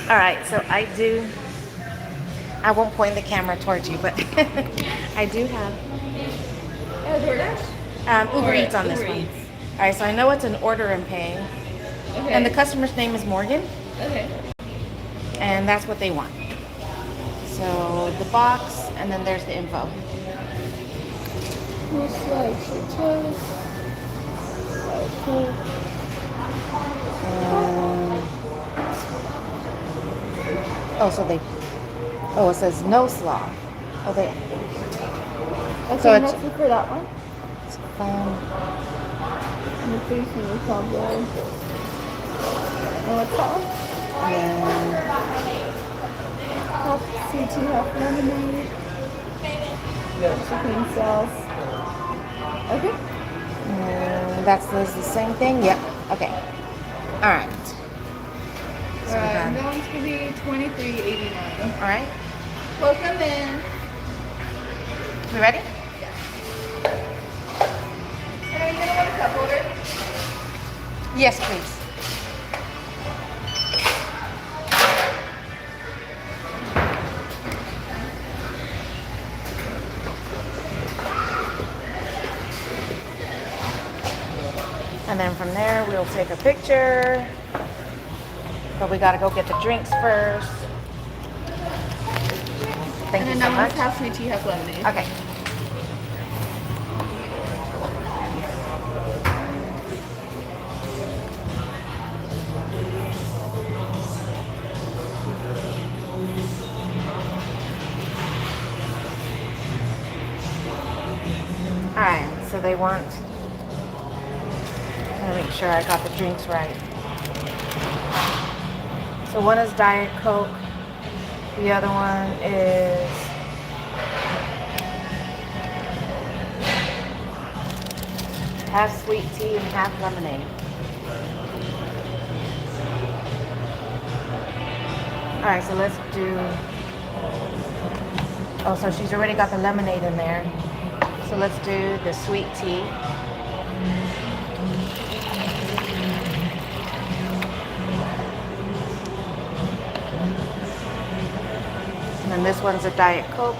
All right, so I won't point the camera towards you, but I do have Uber Eats on this one. All right, so I know it's an order and pay. Okay. And the customer's name is Morgan. Okay. And that's what they want. So the box, and then there's the info. It says no slaw. Okay. Okay, So let's look for that one. It's And the facing is probably. And what's that one? Half CT, half lemonade. Chicken sauce. Okay. That's the same thing? Yep. Okay. All right. So Alright, and that one's gonna be $23.89. all right. Welcome in. We ready? And are you gonna want a cup holder? Yes, please. And then from there, we'll take a picture. But we gotta go get the drinks first. Thank you And so then that much. one's half sweet tea, half lemonade. Okay. Alright, so they want, I'm gonna make sure I got the drinks right. So one is Diet Coke, the other one is half sweet tea and half lemonade. Alright, so let's do, oh, so she's already got the lemonade in there. So let's do the sweet tea. And then this one's a Diet Coke.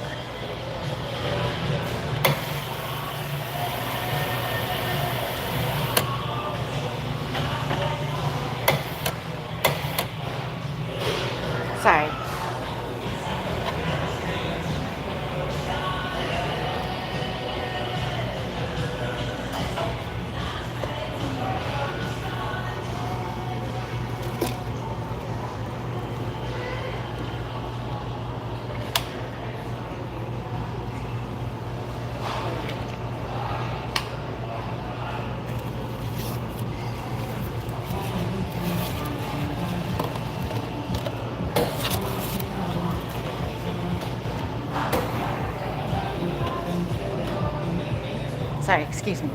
Sorry. sorry, excuse me.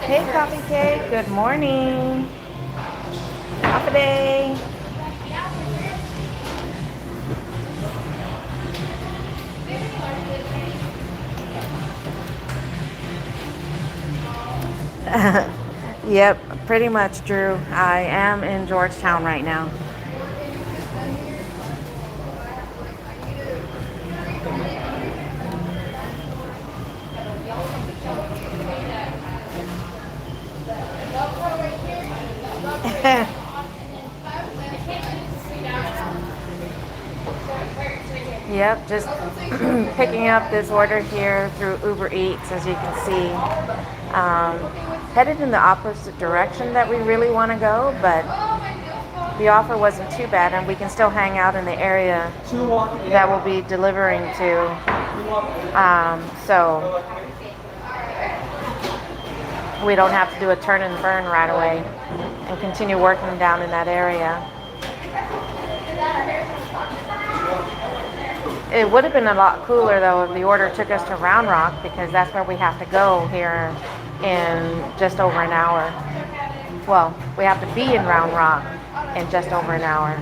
Hey, Coffee Cake. Good morning. Half a day. Yep, pretty much, Drew. I am in Georgetown right now. Yep, just picking up this order here through Uber Eats, as you can see. Headed in the opposite direction that we really want to go, but the offer wasn't too bad, and we can still hang out in the area that we'll be delivering to. So we don't have to do a turn and burn right away and continue working down in that area. It would have been a lot cooler though if the order took us to Round Rock, because that's where we have to go here in just over an hour. Well, we have to be in Round Rock in just over an hour.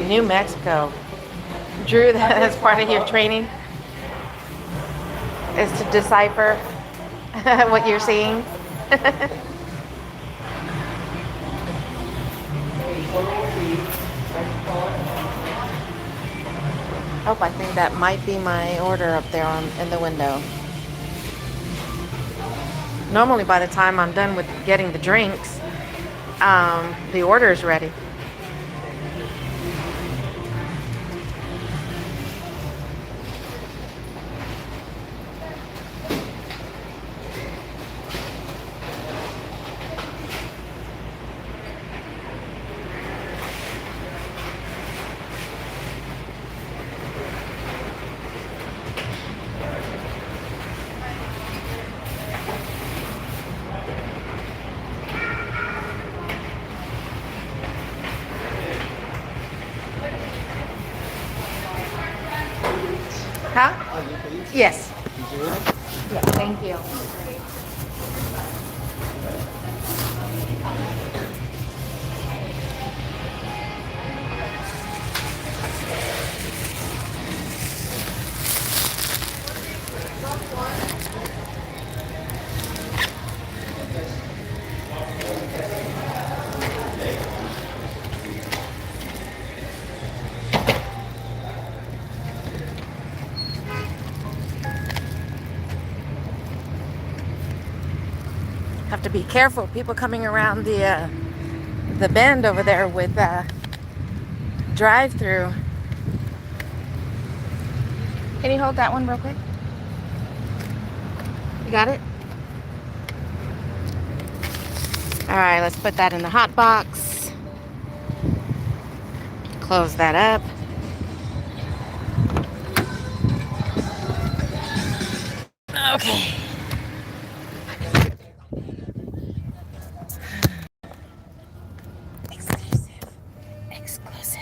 New Mexico. Drew, that's part of your training, is to decipher what you're seeing. Oh, I think that might be my order up there in the window. Normally by the time I'm done with getting the drinks, the order is ready. Huh? Yes. Yeah, thank you. Have to be careful. People coming around the bend over there with drive-through. Can you hold that one real quick? You got it? All right, let's put that in the hot box. Close that up. Okay. Exclusive.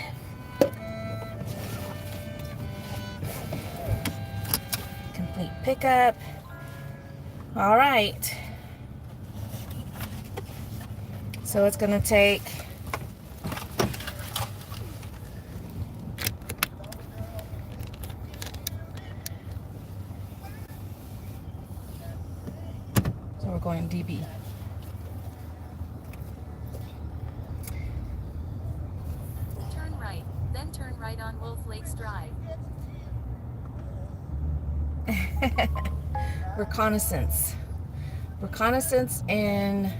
Complete pickup. All right. So it's going to take we're going DB. Then turn right on Wolf Lakes Drive. Reconnaissance. Reconnaissance in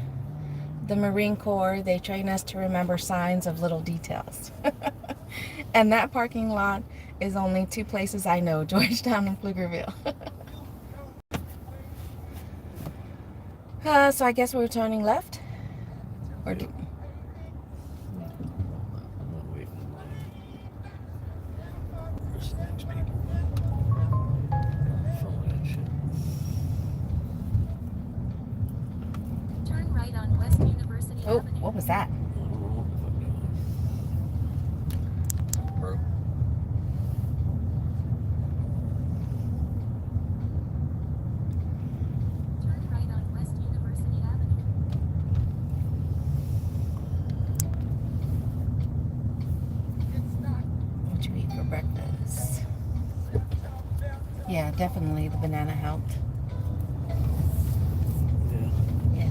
the Marine Corps, they train us to remember signs of little details. And that parking lot is only two places I know, Georgetown and Pflugerville. So I guess we're turning left? Or do... I'm not waiting in line. Where's the next people? Phone and shit. Turn right on West University Oh, Avenue. what was that? I don't know what the fuck going on. Bro. Turn right on West University Avenue. What'd you eat for breakfast? Yeah, definitely the banana helped. Yeah. Yeah.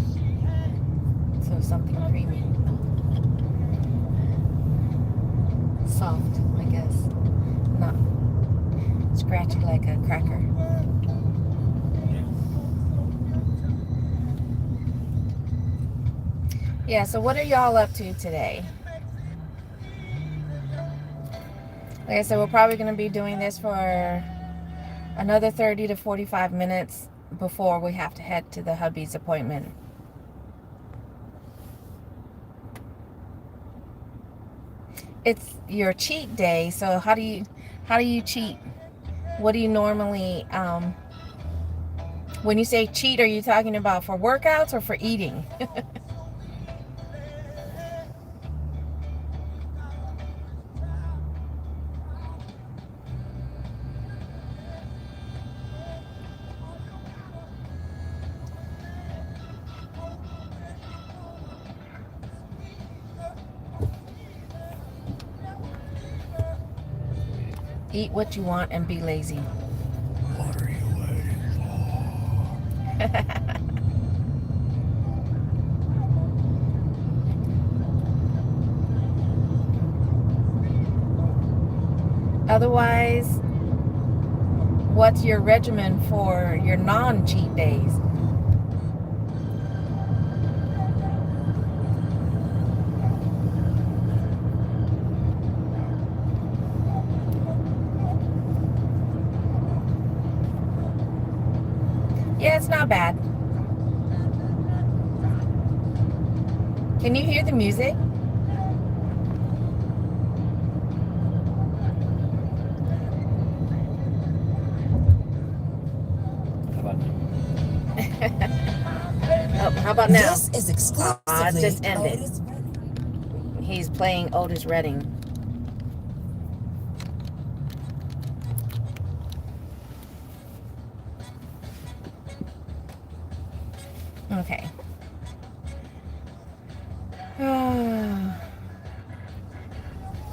So something creamy. Soft, I guess. Not scratchy like a cracker. Yeah, so what are y'all up to today? Like I said, we're probably going to be doing this for another 30 to 45 minutes before we have to head to the hubby's appointment. It's your cheat day, so how do you cheat? What do you normally when you say cheat, are you talking about for workouts or for eating? Eat what you want and be lazy. What are you waiting Otherwise, what's your regimen for your non-cheat days? Yeah, it's not bad. Can you hear the music? How about now? Oh, how about now? This is exclusively It just ended. Otis. He's playing Otis Redding. Okay.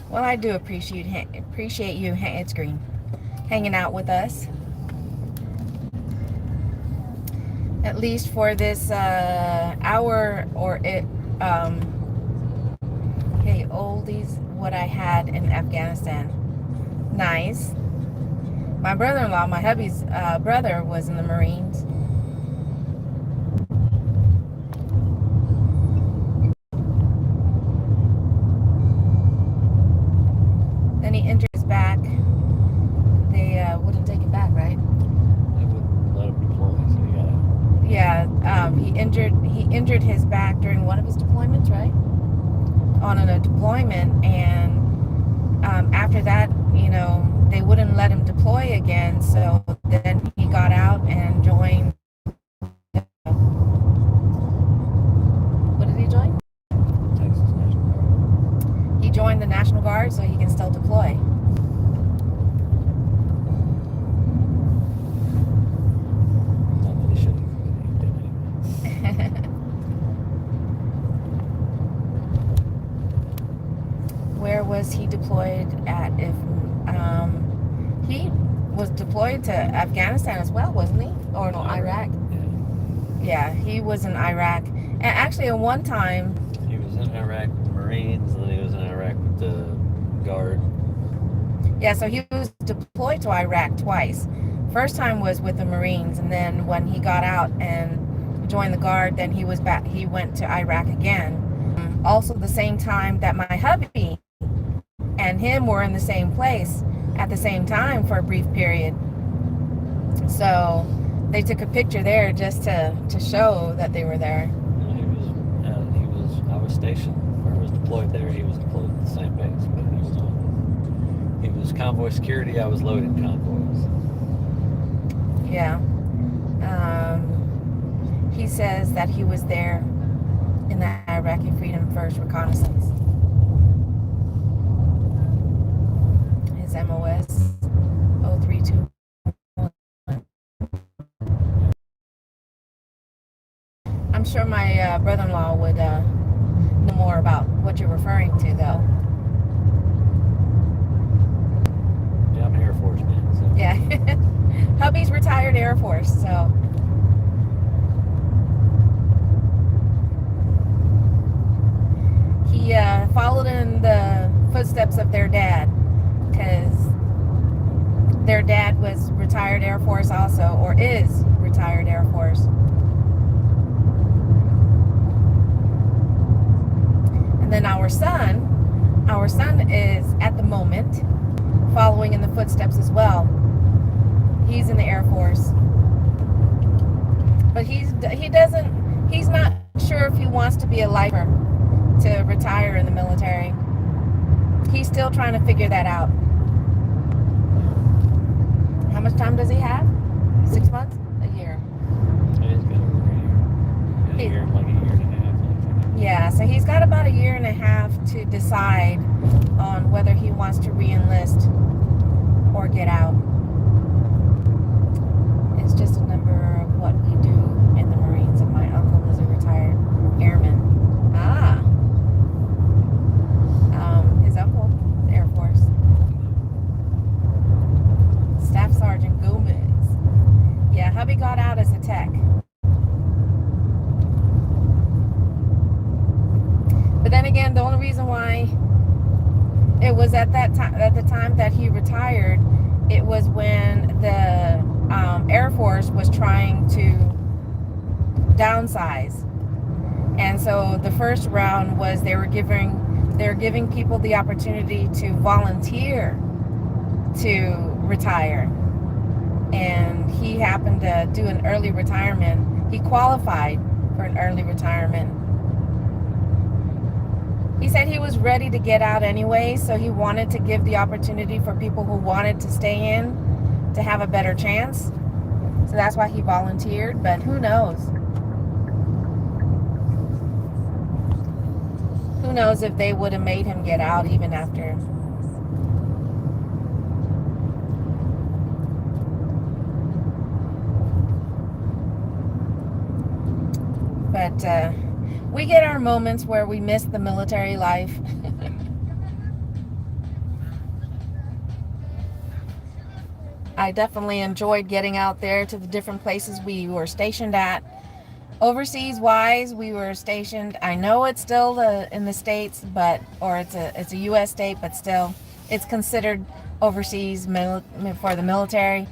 Well, I do appreciate you, it's green, hanging out with us. At least for this hour or it. Okay, oldies, what I had in Afghanistan. Nice. My brother-in-law, my hubby's brother, was in the Marines. Then he injured his back. They wouldn't take him back, right? They wouldn't let him deploy, so you gotta. Yeah, he injured his back during one of his deployments, right? On a deployment, and after that, they wouldn't let him deploy again. So then he got out and joined. What did he join? Texas National Guard. He joined the National Guard so he can still deploy. Not that he should have, but he did anyway. Where was he deployed at? If he was deployed to Afghanistan as well, wasn't he? Or no, Iraq? Yeah, he was in Iraq. And actually, at one time, He was in Iraq with the Marines, and then he was in Iraq with the Guard. Yeah, so he was deployed to Iraq twice. First time was with the Marines, and then when he got out and joined the Guard, then he was back. He went to Iraq again. Also, the same time that my hubby and him were in the same place at the same time for a brief period. So they took a picture there just to show that they were there. I was stationed, or I was deployed there. He was deployed at the same base, but he was convoy security. I was loading convoys. Yeah. He says that he was there in the Iraqi Freedom First reconnaissance. His MOS 032. I'm sure my brother-in-law would know more about what you're referring to, though. Yeah, I'm Air Force man. So. Yeah. Hubby's retired Air Force, so. He followed in the footsteps of their dad, because their dad was retired Air Force also, or is retired Air Force. And then our son is at the moment following in the footsteps as well. He's in the Air Force, but he's not sure if he wants to be a lifer to retire in the military. He's still trying to figure that out. How much time does he have? 6 months? A year? He's got over a year. Like a year and a half. Yeah, so he's got about a year and a half to decide on whether he wants to re-enlist or get out. It's just a number of what we do in the Marines, and my uncle is a retired airman. His uncle, Air Force. Staff Sergeant Gomez. Yeah, hubby got out as a tech. But then again, the only reason why it was at the time that he retired, it was when the Air Force was trying to downsize. And so the first round was they were giving people the opportunity to volunteer to retire. And he happened to do an early retirement. He qualified for an early retirement. He said he was ready to get out anyway, so he wanted to give the opportunity for people who wanted to stay in to have a better chance. So that's why he volunteered, but who knows? Who knows if they would have made him get out even after. But we get our moments where we miss the military life. I definitely enjoyed getting out there to the different places we were stationed at. Overseas wise, we were stationed, I know it's still in the States, but it's a U.S. state, but still it's considered overseas for the military.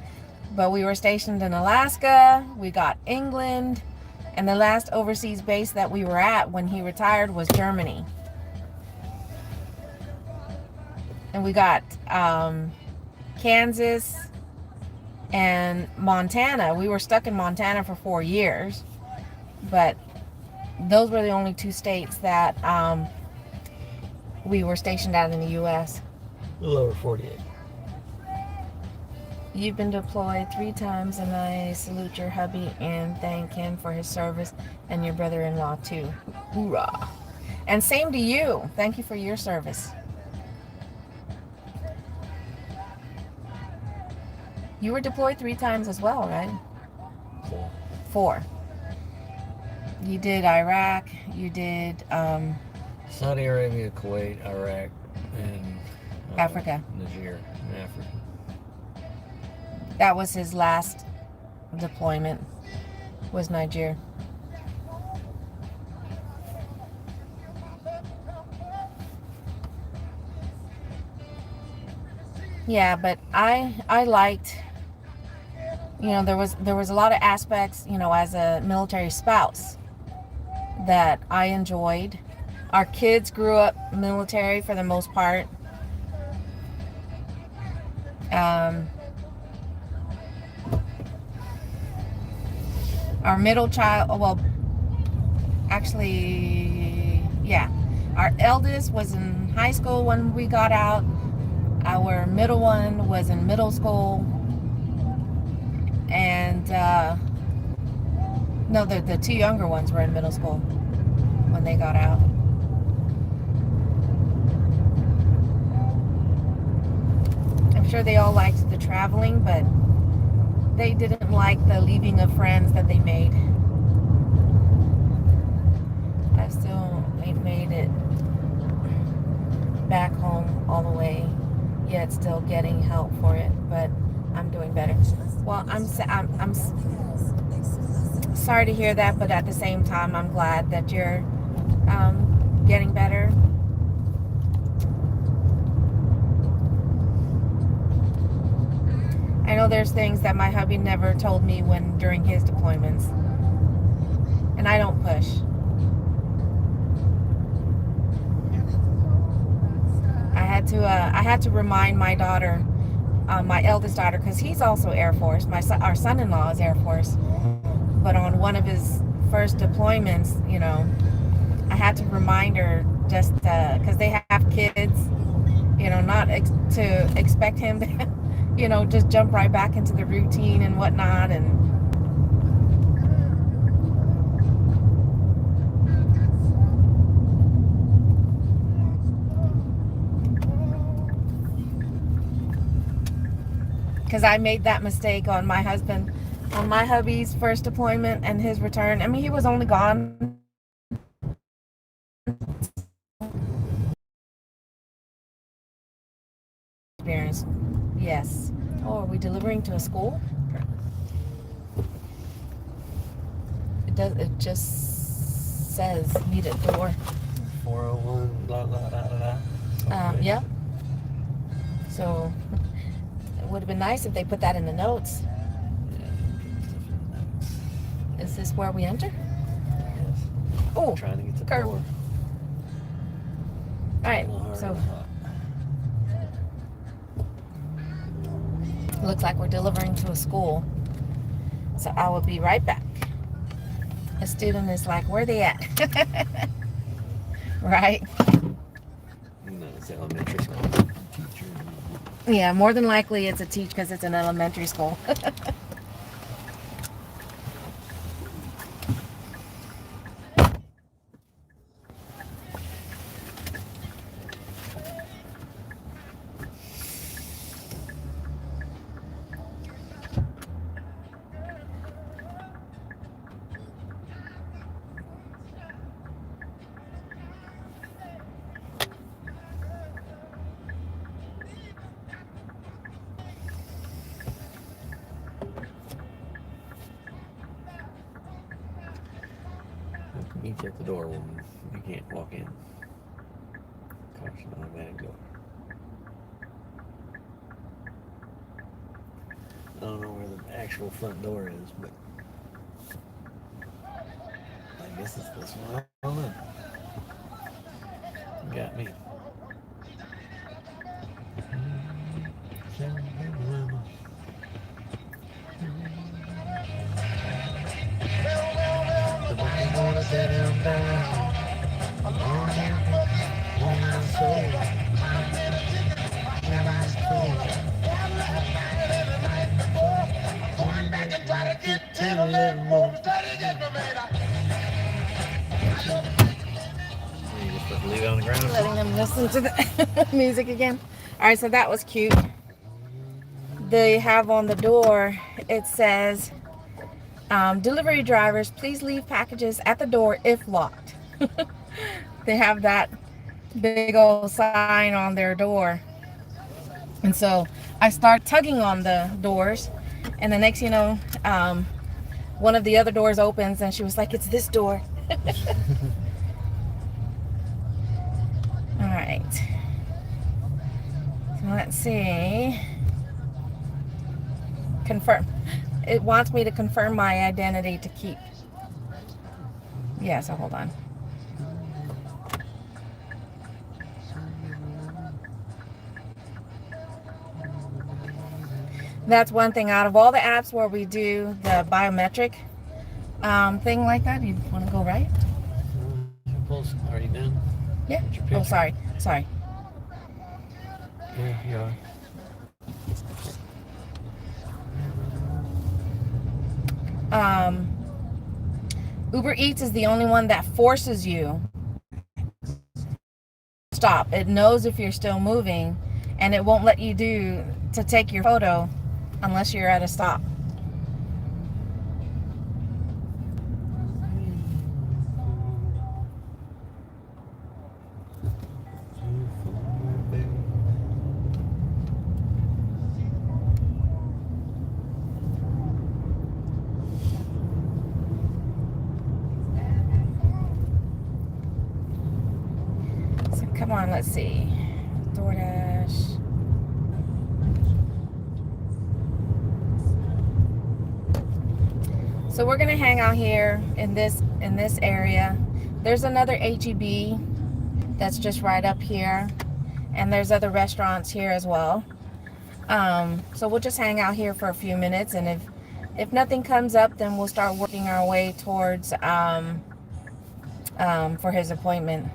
But we were stationed in Alaska, we got England, and the last overseas base that we were at when he retired was Germany. And we got Kansas and Montana. We were stuck in Montana for 4 years. But those were the only 2 states that we were stationed at in the U.S. A little over 48. You've been deployed 3 times, and I salute your hubby and thank him for his service, and your brother-in-law too. Hoorah! And same to you. Thank you for your service. You were deployed 3 times as well, right? 4. You did Iraq, you did Saudi Arabia, Kuwait, Iraq, and Africa. Niger in Africa. That was his last deployment, was Niger. Yeah, but I liked, there was a lot of aspects, as a military spouse that I enjoyed. Our kids grew up military for the most part. Um, our middle child, well, actually, yeah, our eldest was in high school when we got out. Our middle one was in middle school, and no, the two younger ones were in middle school when they got out. I'm sure they all liked the traveling, but they didn't like the leaving of friends that they made. I still ain't made it back home all the way yet, still getting help for it, but I'm doing better. Well, I'm sorry to hear that, but at the same time, I'm glad that you're getting better. I know there's things that my hubby never told me during his deployments, and I don't push. I had to remind my daughter, my eldest daughter, because he's also Air Force. Our son-in-law is Air Force, but on one of his first deployments, I had to remind her, just because they have kids, not to expect him to, just jump right back into the routine and whatnot, and because I made that mistake on my hubby's first deployment and his return. I mean, he was only gone. Experience. Yes. Oh, are we delivering to a school? It just says need a door. 401, blah, blah, blah, blah, blah. Yeah. So it would have been nice if they put that in the notes. Yeah. Is this where we enter? Yes. Oh, Trying to get to the curve. door. All right. So looks like we're delivering to a school. So I will be right back. A student is like, where they at? Right? No, it's the elementary school teacher. Yeah, more than likely it's a teach because it's an elementary school. Meet you at the door when you can't walk in. Caution automatic door. I don't know where the actual front door is, but I guess it's this one. I don't know. You got me. Leave it on the ground. Letting them listen to the music again. All right, so that was cute. They have on the door, it says, delivery drivers, please leave packages at the door if locked. They have that big old sign on their door. And so I start tugging on the doors, and the next, one of the other doors opens, and she was like, it's this door. All right. So Let's see. Confirm. It wants me to confirm my identity to keep. Yeah, so hold on. That's one thing out of all the apps where we do the biometric thing like that. You want to go right? Are you done? Yeah. Oh, sorry. Yeah, you are. Uber Eats is the only one that forces you stop. It knows if you're still moving, and it won't let you take your photo unless you're at a stop. So come on, let's see. DoorDash. So we're gonna hang out here in this area. There's another HEB that's just right up here, and there's other restaurants here as well. So we'll just hang out here for a few minutes, and if nothing comes up, then we'll start working our way towards for his appointment.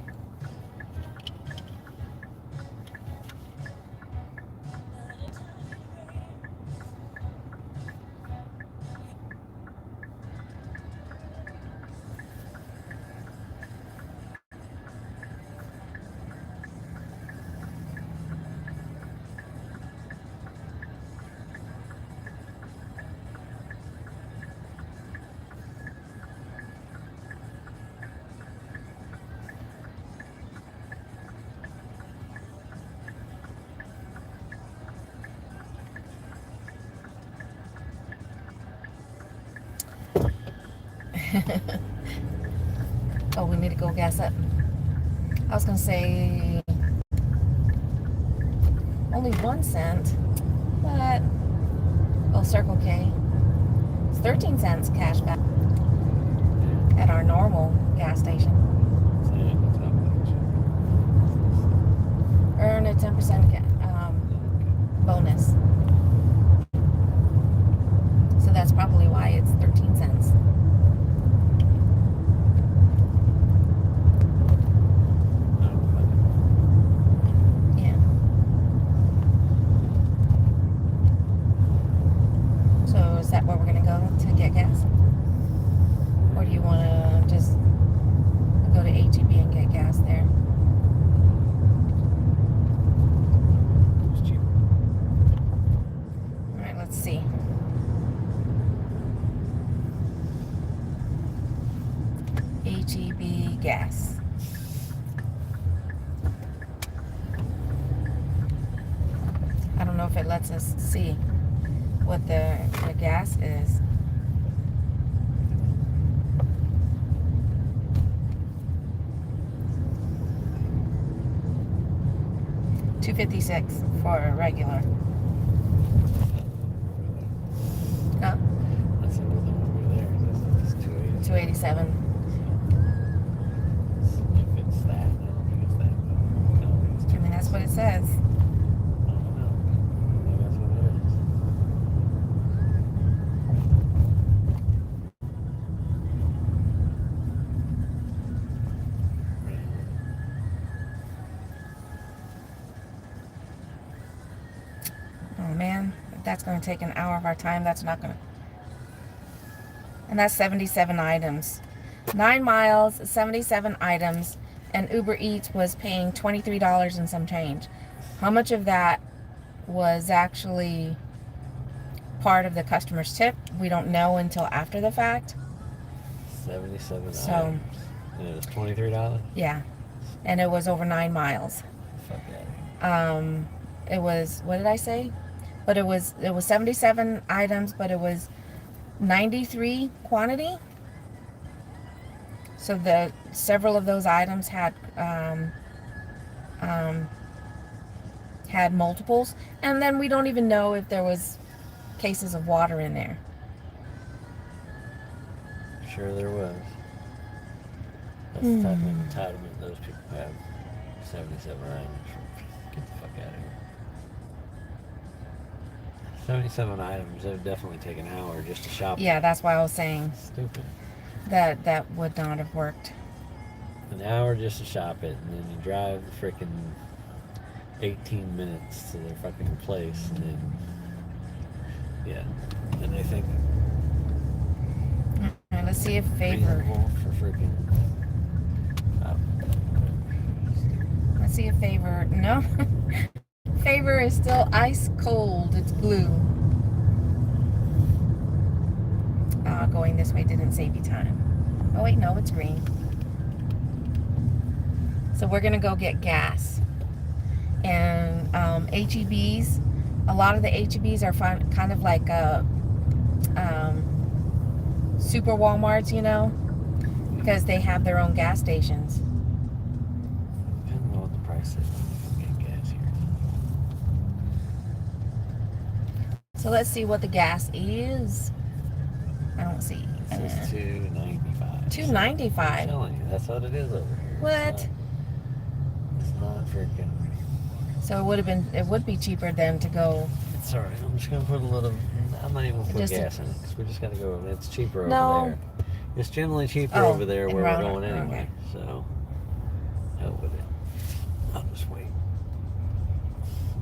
Oh, we need to go gas up. I was gonna say only 1 cent, but Circle K. It's 13 cents cash back at our normal gas station. Earn a 10% bonus. So that's probably why it's 13 cents. Yeah. So is that where we're gonna go to get gas? Or do you wanna just go to HEB and get gas there? Alright, let's see. HEB gas. I don't know if it lets us see what the gas is. $2.56 for a regular. Huh? That's another one over there. That's 287. If it's that, I don't think it's that. I don't think it's I mean, that's what it says. I don't know. Maybe that's what it is. Oh man, if that's going to take an hour of our time. That's not going to. And that's 77 items. 9 miles, 77 items, and Uber Eats was paying $23 and some change. How much of that was actually part of the customer's tip? We don't know until after the fact. 77 So, items. And it was $23? yeah. And it was over 9 miles. Fuck that. It was, what did I say? But it was 77 items, but it was 93 quantity. So several of those items had had multiples, and then we don't even know if there was cases of water in there. Sure there was. That's the type of entitlement those people have. 77 items. Get the fuck out of here. 77 items, it would definitely take an hour just to shop. Yeah, that's why I was saying Stupid. that would not have worked. An hour just to shop it, and then you drive the freaking 18 minutes to their fucking place, and then, yeah. And they think All right, let's see if Favor. for freaking. Let's see if Favor. No. Favor is still ice cold. It's blue. Going this way didn't save you time. Oh, wait, no, it's green. So we're going to go get gas. And HEBs, a lot of the HEBs are kind of like super Walmarts, you know, because they have their own gas stations. Depending on what the price is, you can get gas here. So let's see what the gas is. I don't see. It says $2.95. $2.95. I'm telling you, that's what it is over here. What? It's not freaking. So it would be cheaper than to go. It's alright. I'm just gonna put a little. I'm not even gonna put Just gas in it because we just gotta go. It's cheaper No. over there. It's generally cheaper Oh, over there in where we're Roanoke, going anyway. okay. So, hell with it. I'll just wait.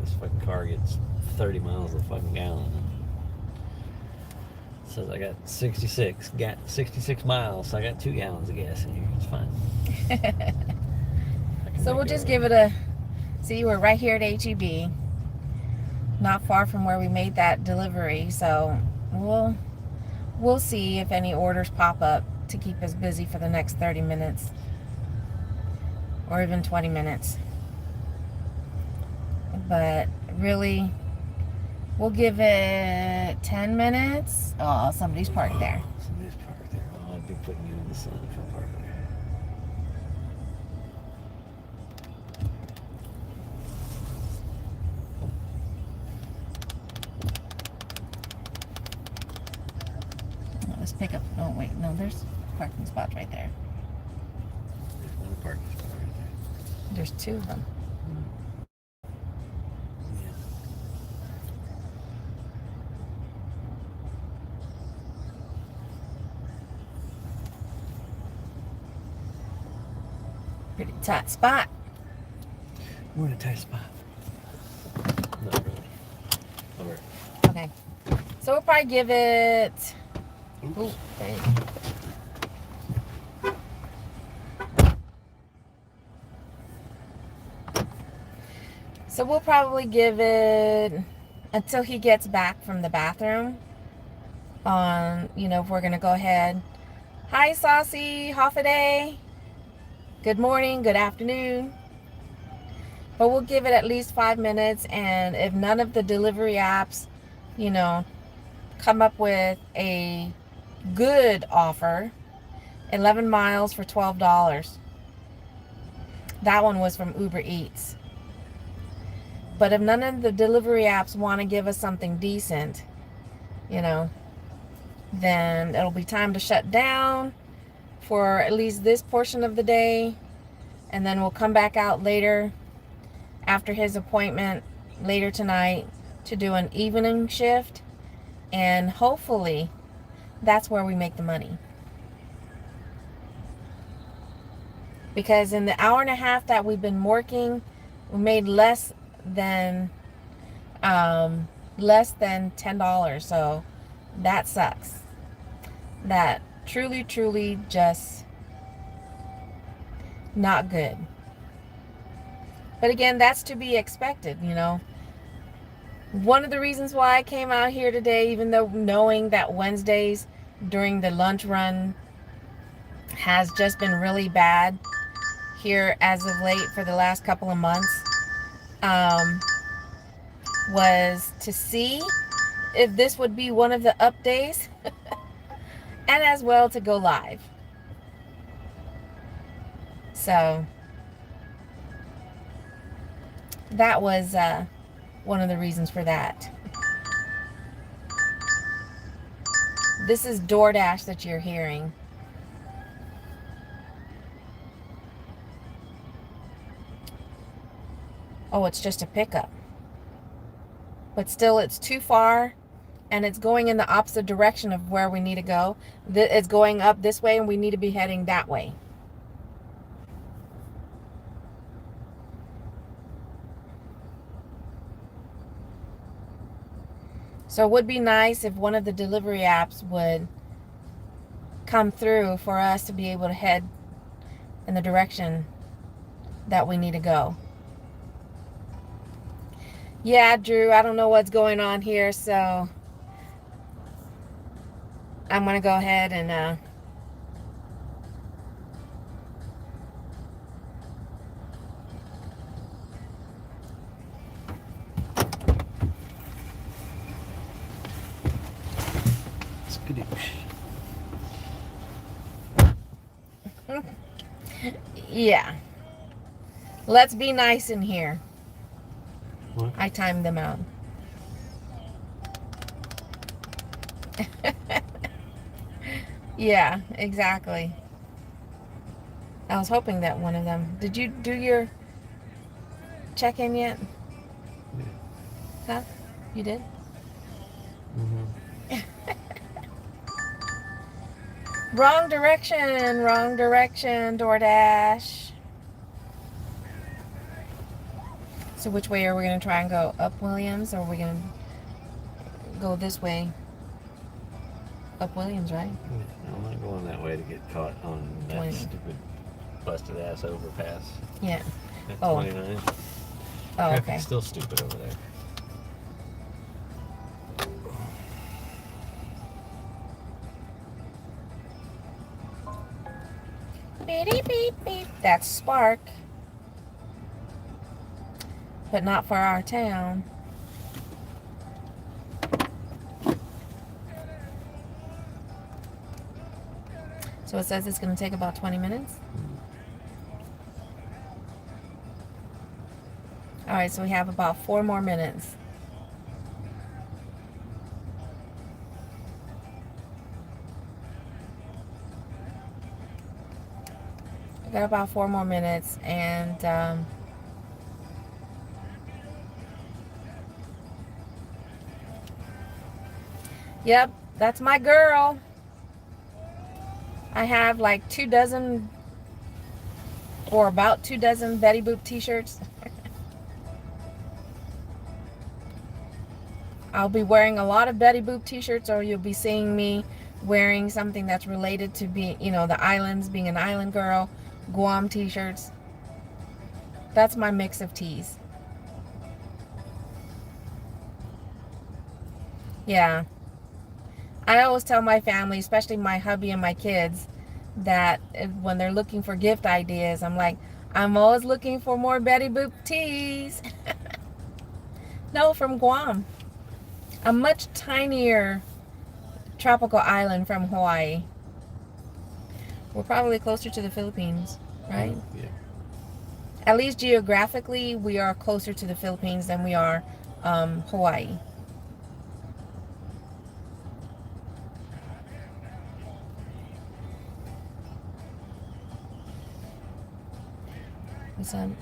This fucking car gets 30 miles a fucking gallon. It says I got 66 miles, so I got 2 gallons of gas in here. It's fine. So we'll just give it a. See, we're right here at HEB, not far from where we made that delivery. So we'll see if any orders pop up to keep us busy for the next 30 minutes or even 20 minutes. But really, we'll give it 10 minutes. Oh, somebody's parked there. Somebody's parked there. Oh, I'd be putting you in the sun if I parked there. Let's pick up. Oh, wait. No, there's parking spots right there. There's another parking spot right there. There's 2 of them. Yeah. Pretty tight spot. We're in a tight spot. Not really. Over. Okay. So we'll probably give it. Ooh, dang. So we'll probably give it until he gets back from the bathroom. If we're gonna go ahead. Hi, Saucy, half a day. Good morning, good afternoon. But we'll give it at least 5 minutes, and if none of the delivery apps, come up with a good offer, 11 miles for $12. That one was from Uber Eats. But if none of the delivery apps want to give us something decent, then it'll be time to shut down for at least this portion of the day. And then we'll come back out later after his appointment later tonight to do an evening shift. And hopefully that's where we make the money. Because in the hour and a half that we've been working, we made less than $10. So that sucks. That truly just not good. But again, that's to be expected, One of the reasons why I came out here today, even though knowing that Wednesdays during the lunch run has just been really bad here as of late for the last couple of months, was to see if this would be one of the up days and as well to go live. So that was one of the reasons for that. This is DoorDash that you're hearing. Oh, it's just a pickup. But still, it's too far, and it's going in the opposite direction of where we need to go. It's going up this way, and we need to be heading that way. So it would be nice if one of the delivery apps would come through for us to be able to head in the direction that we need to go. Yeah, Drew, I don't know what's going on here, so I'm going to go ahead and yeah. Let's be nice in here. What? I timed them out. Yeah, exactly. I was hoping that one of them. Did you do your check-in yet? Yeah. Huh? You did? Mm-hmm. Wrong direction, DoorDash. So which way are we going to try and go? Up Williams, or are we going to go this way? Up Williams, right? I'm not going that way to get caught on that 20. stupid busted ass overpass. Yeah. At Oh. 29. Oh, Traffic's okay. still stupid over there. Beep, beep, beep. That's Spark. But not for our town. So it says it's going to take about 20 minutes. All right, so we have about 4 more minutes. We got about 4 more minutes, and yep, that's my girl. I have like 2 dozen or about 2 dozen Betty Boop t-shirts. I'll be wearing a lot of Betty Boop t-shirts, or you'll be seeing me wearing something that's related to being, the islands, being an island girl, Guam t-shirts. That's my mix of tees. Yeah. I always tell my family, especially my hubby and my kids, that when they're looking for gift ideas, I'm like, I'm always looking for more Betty Boop tees. No, from Guam. A much tinier tropical island from Hawaii. We're probably closer to the Philippines, right? Yeah. At least geographically, we are closer to the Philippines than we are Hawaii.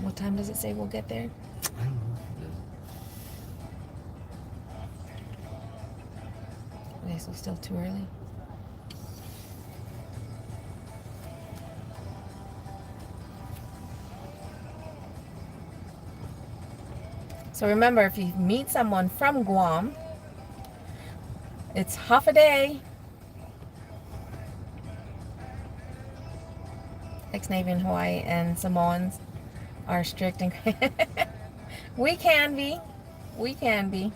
What time does it say we'll get there? I don't know. Okay, so still too early. So remember, if you meet someone from Guam, it's half a day. Ex-Navy in Hawaii and Samoans are strict and we can be. We can be.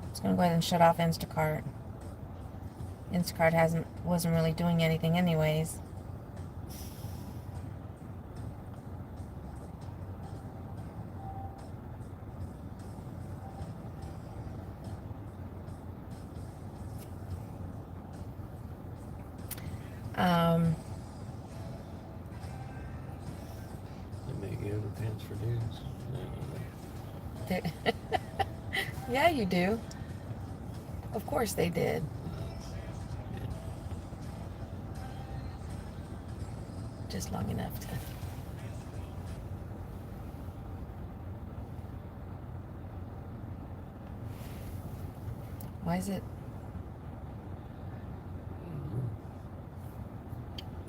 Just gonna go ahead and shut off Instacart. Instacart wasn't really doing anything anyways. Sweatpants for dudes. Yeah, you do. Of course they did. Just long enough to. Why is it?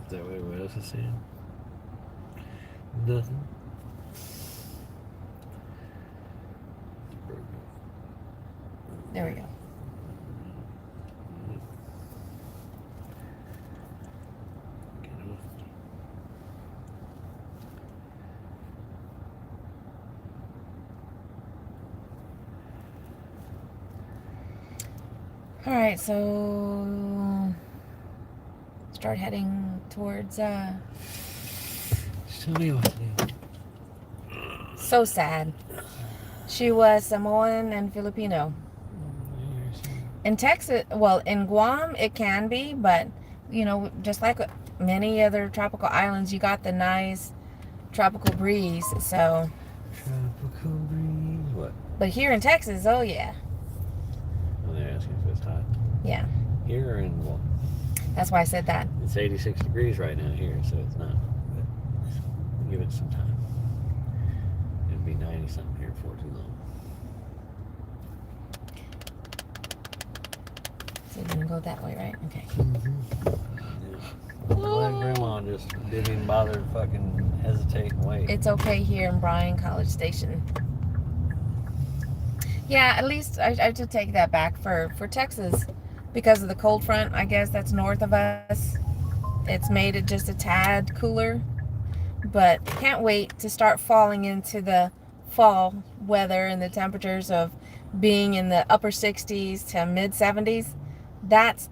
Is that what else is saying? Nothing. There we go. All right, so start heading towards. Tell me what to do. So sad. She was Samoan and Filipino. In Texas, well, in Guam it can be, but just like many other tropical islands, you got the nice tropical breeze. So. Tropical breeze. What? But here in Texas, oh yeah. They're asking if it's hot. Yeah. Here or in Guam? That's why I said that. It's 86 degrees right now here, so it's not. But give it some time. It'll be 90 something here before too long. So you're gonna go that way, right? Okay. Yeah. Let Grandma just didn't even bother to fucking hesitate and wait. It's okay here in Bryan College Station. Yeah, at least I should take that back for Texas, because of the cold front, I guess that's north of us. It's made it just a tad cooler, but can't wait to start falling into the fall weather and the temperatures of being in the upper 60s to mid 70s. That's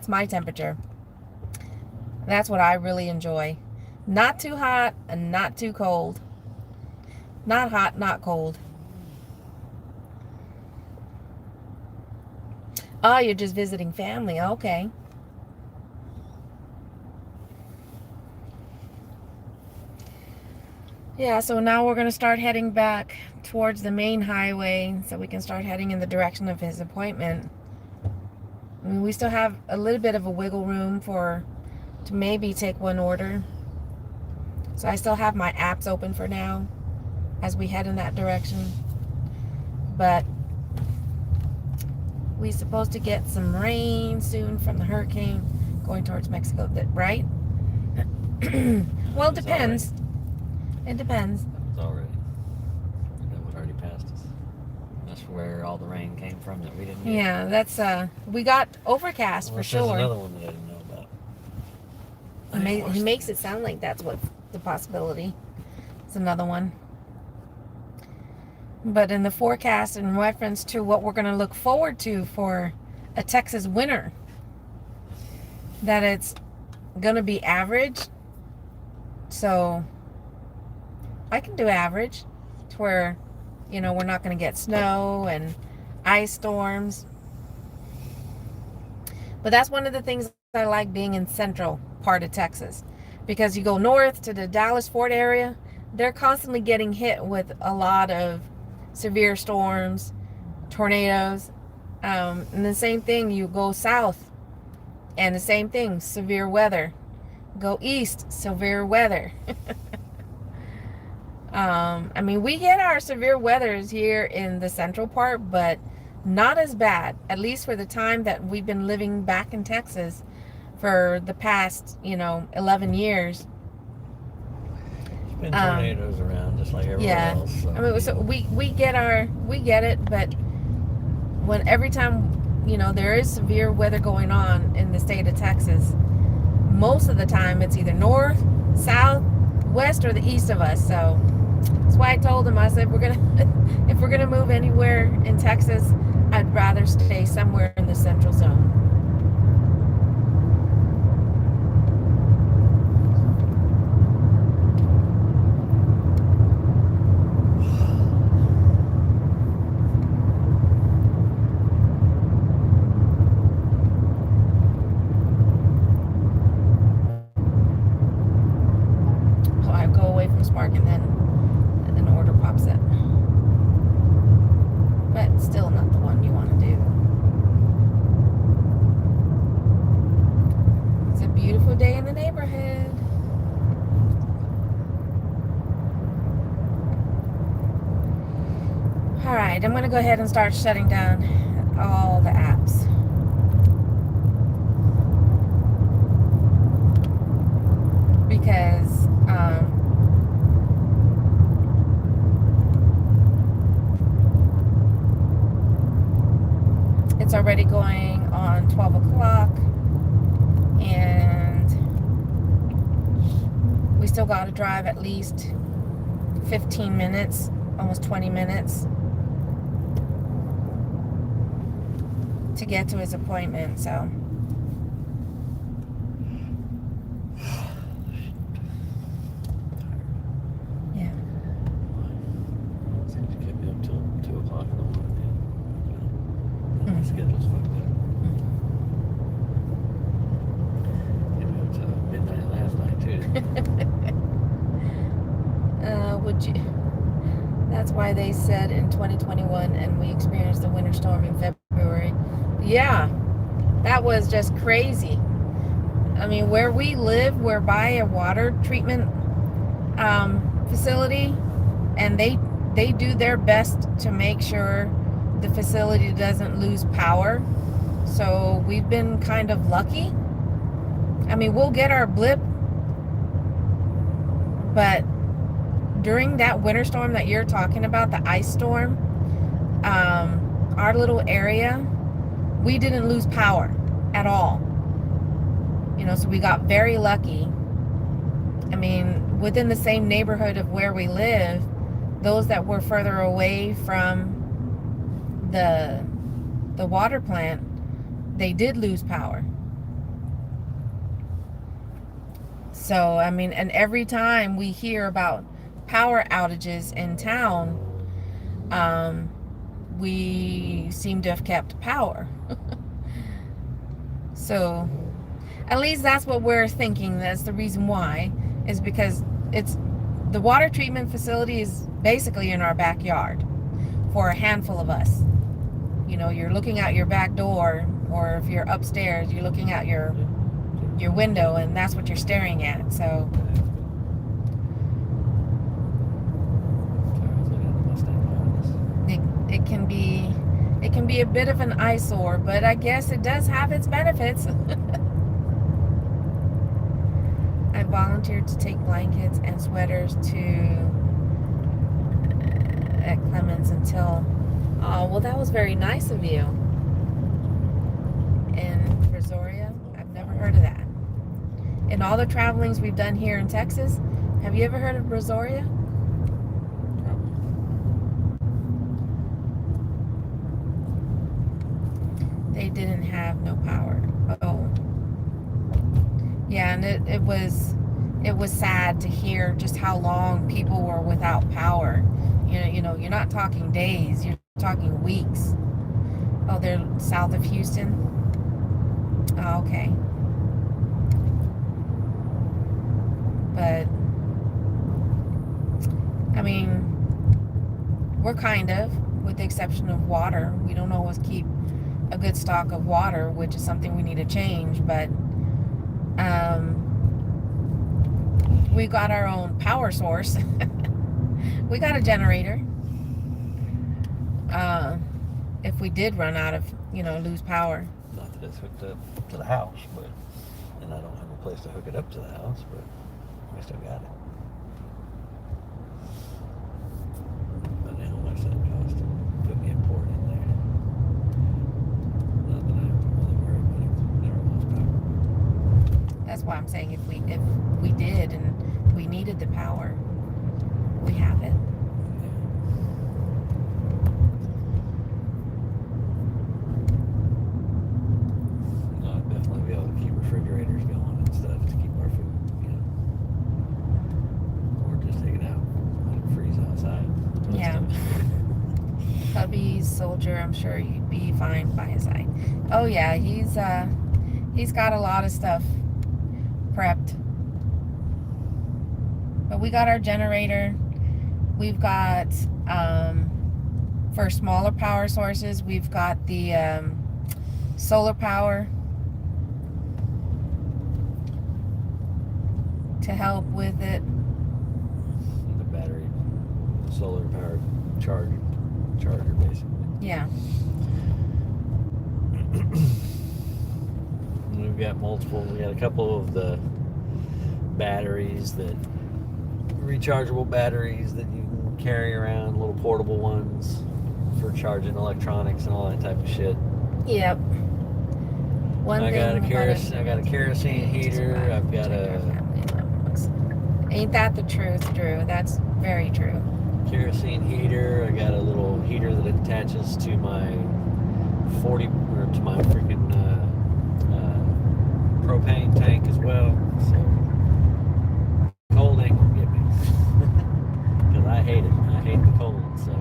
my temperature. That's what I really enjoy. Not too hot and not too cold. Not hot, not cold. Oh, you're just visiting family. Okay. Yeah, so now we're going to start heading back towards the main highway so we can start heading in the direction of his appointment. I mean, we still have a little bit of a wiggle room to maybe take one order. So I still have my apps open for now as we head in that direction. But we're supposed to get some rain soon from the hurricane going towards Mexico, right? Well, it depends. It depends. That was already. That was already past us. That's where all the rain came from that we didn't get. Yeah, that's we got overcast for sure. There's another one that I didn't know about. He makes it sound like that's what the possibility. It's another one. But in the forecast, in reference to what we're going to look forward to for a Texas winter, that it's going to be average. So I can do average to where, we're not going to get snow and ice storms. But that's one of the things I like being in central part of Texas, because you go north to the Dallas-Fort area, they're constantly getting hit with a lot of severe storms, tornadoes, and the same thing, you go south and the same thing, severe weather. Go east, severe weather. I mean, we get our severe weathers here in the central part, but not as bad, at least for the time that we've been living back in Texas for the past 11 years. Been tornadoes around just like everywhere else. So. I mean, so we get it, but when every time there is severe weather going on in the state of Texas, most of the time it's either north, south, west, or the east of us. So that's why I told him, I said, if we're gonna move anywhere in Texas, I'd rather stay somewhere in the central zone. Spark and then water pops up. But still not the one you want to do. It's a beautiful day in the neighborhood. Alright, I'm going to go ahead and start shutting down all the apps. Because it's already going on 12 o'clock and we still got to drive at least 15 minutes, almost 20 minutes to get to his appointment, so yeah. Seems to keep me up till 2 o'clock in the morning. My schedule's fucked up. Kept me up till midnight last night too. Would you? That's why they said in 2021, and we experienced the winter storm in February. Yeah, that was just crazy. I mean, where we live, we're by a water treatment facility, and they do their best to make sure the facility doesn't lose power. So we've been kind of lucky. I mean, we'll get our blip, but during that winter storm that you're talking about, the ice storm, our little area, we didn't lose power at all. You know, so we got very lucky. I mean, within the same neighborhood of where we live, those that were further away from the water plant, they did lose power. So, I mean, and every time we hear about power outages in town, we seem to have kept power. So at least that's what we're thinking. That's the reason why, is because it's the water treatment facility is basically in our backyard for a handful of us. You know, you're looking out your back door, or if you're upstairs, you're looking out your window, and that's what you're staring at. So it can be a bit of an eyesore, but I guess it does have its benefits. I volunteered to take blankets and sweaters to at Clemens until, oh, well, that was very nice of you. In Brazoria, I've never heard of that. In all the travelings we've done here in Texas, have you ever heard of Brazoria? They didn't have no power. Oh, yeah, and it was sad to hear just how long people were without power. You know, you're not talking days, you're talking weeks. Oh, they're south of Houston. Oh, okay. But I mean, we're kind of, with the exception of water, we don't always keep a good stock of water, which is something we need to change, but we got our own power source. We got a generator. If we did run out of, lose power. Not that it's hooked up to the house, but, and I don't have a place to hook it up to the house, but I still got it. But now how much that cost to put me a port in there? Not that I really worry about it, never lost power. That's why I'm saying if we did and we needed the power, we have it. I'd definitely be able to keep refrigerators going and stuff to keep our food, or just take it out, let it freeze outside. Yeah. Hubby's soldier, I'm sure he'd be fine by his side. Oh yeah, he's got a lot of stuff prepped. But we got our generator. We've got, for smaller power sources, we've got the solar power to help with it. The battery, solar powered charger basically. Yeah. We've got we got a couple of the batteries rechargeable batteries that you can carry around, little portable ones for charging electronics and all that type of shit. Yep. I got a kerosene heater. I've got Ain't that the truth, Drew? That's very true. Kerosene heater. I got a little heater that attaches to my freaking propane tank as well. So cold ain't gonna get me because I hate it. I hate the cold. So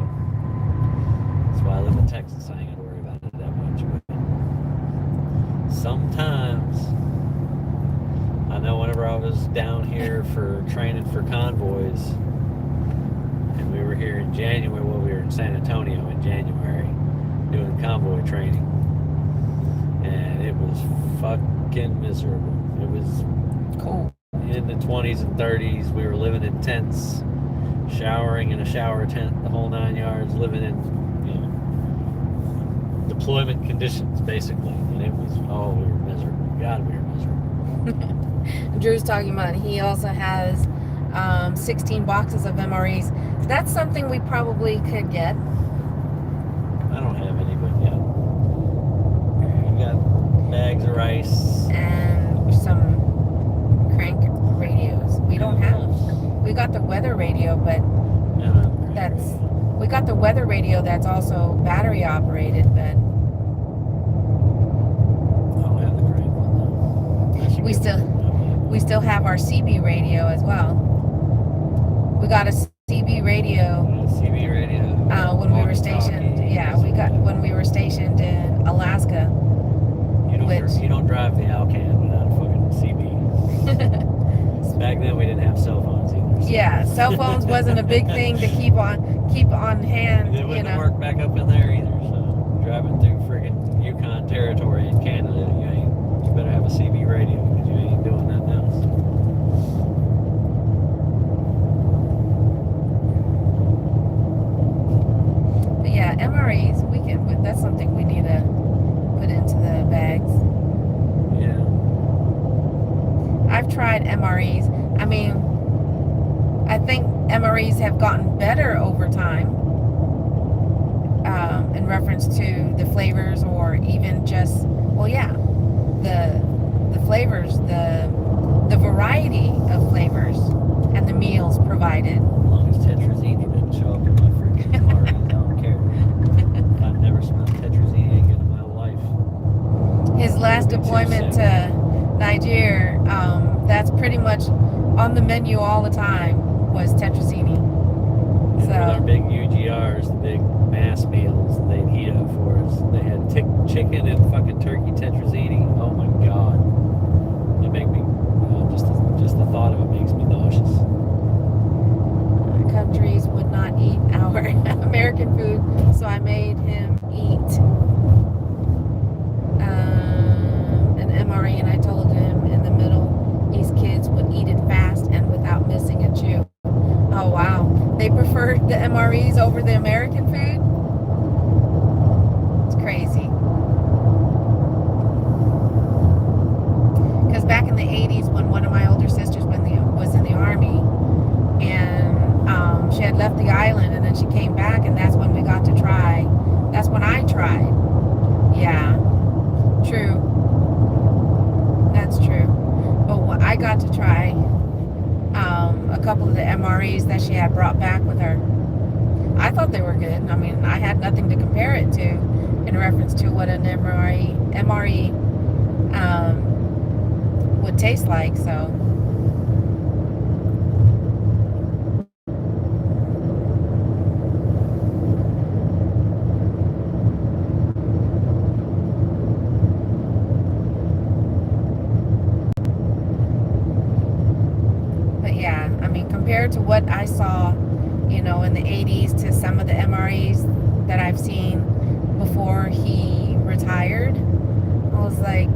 that's why I live in Texas. I ain't gotta worry about it that much. But sometimes I know whenever I was down here for training for convoys, and we were here in January. Well, we were in San Antonio in January doing convoy training, and it was fucking miserable. It was cold. In the 20s and 30s. We were living in tents, showering in a shower tent, the whole 9 yards, living in, deployment conditions, basically. And it was, we were miserable. God, we were miserable. Drew's talking about, he also has 16 boxes of MREs. That's something we probably could get. I don't have any, but yeah. We got bags of rice. And some crank radios. We don't have. We got the weather radio, but we got the weather radio that's also battery operated, but I don't have the crank one though. We still have our CB radio as well. We got a CB radio. CB radio. When we were stationed. Yeah, when we were stationed in Alaska. You don't drive the Alcan without a fucking CB. Back then we didn't have cell phones either. So. Yeah, cell phones wasn't a big thing to keep on hand. It wouldn't work back up in there either. So driving through friggin' Yukon territory in Canada, you better have a CB radio because you ain't doing nothing else. But yeah, MREs, that's something we need to put into the bags. Yeah. I've tried MREs. I mean, I think MREs have gotten better over time in reference to the flavors, or even just, the flavors, the variety of flavors and the meals provided. As long as tetrazzini doesn't show up in my freaking car, I don't care. I've never smelled tetrazzini again in my life. His last deployment to Niger, that's pretty much on the menu all the time, was tetrazzini. So with our big UGRs, the big mass meals they'd heat up for us, they had chicken and fucking turkey tetrazzini. Oh my god, they make me just the thought of it makes me nauseous. Countries would not eat our American food, so I made him eat an MRE, and I told him in the middle, these kids would eat it fast and without missing a chew. Oh wow, they preferred the MREs over the American food? It's crazy. Because back in the 80s, when one of my older sisters was in the Army, and she had left the island, and then she came back, and that's when that's when I tried. Yeah, true. That's true. But I got to try a couple of the MREs that she had brought back with her. I thought they were good. I mean, I had nothing to compare it to in reference to what an MRE would taste like, so. But yeah, I mean, compared to what I saw you know, in the 80s to some of the MREs that I've seen before he retired. I was like,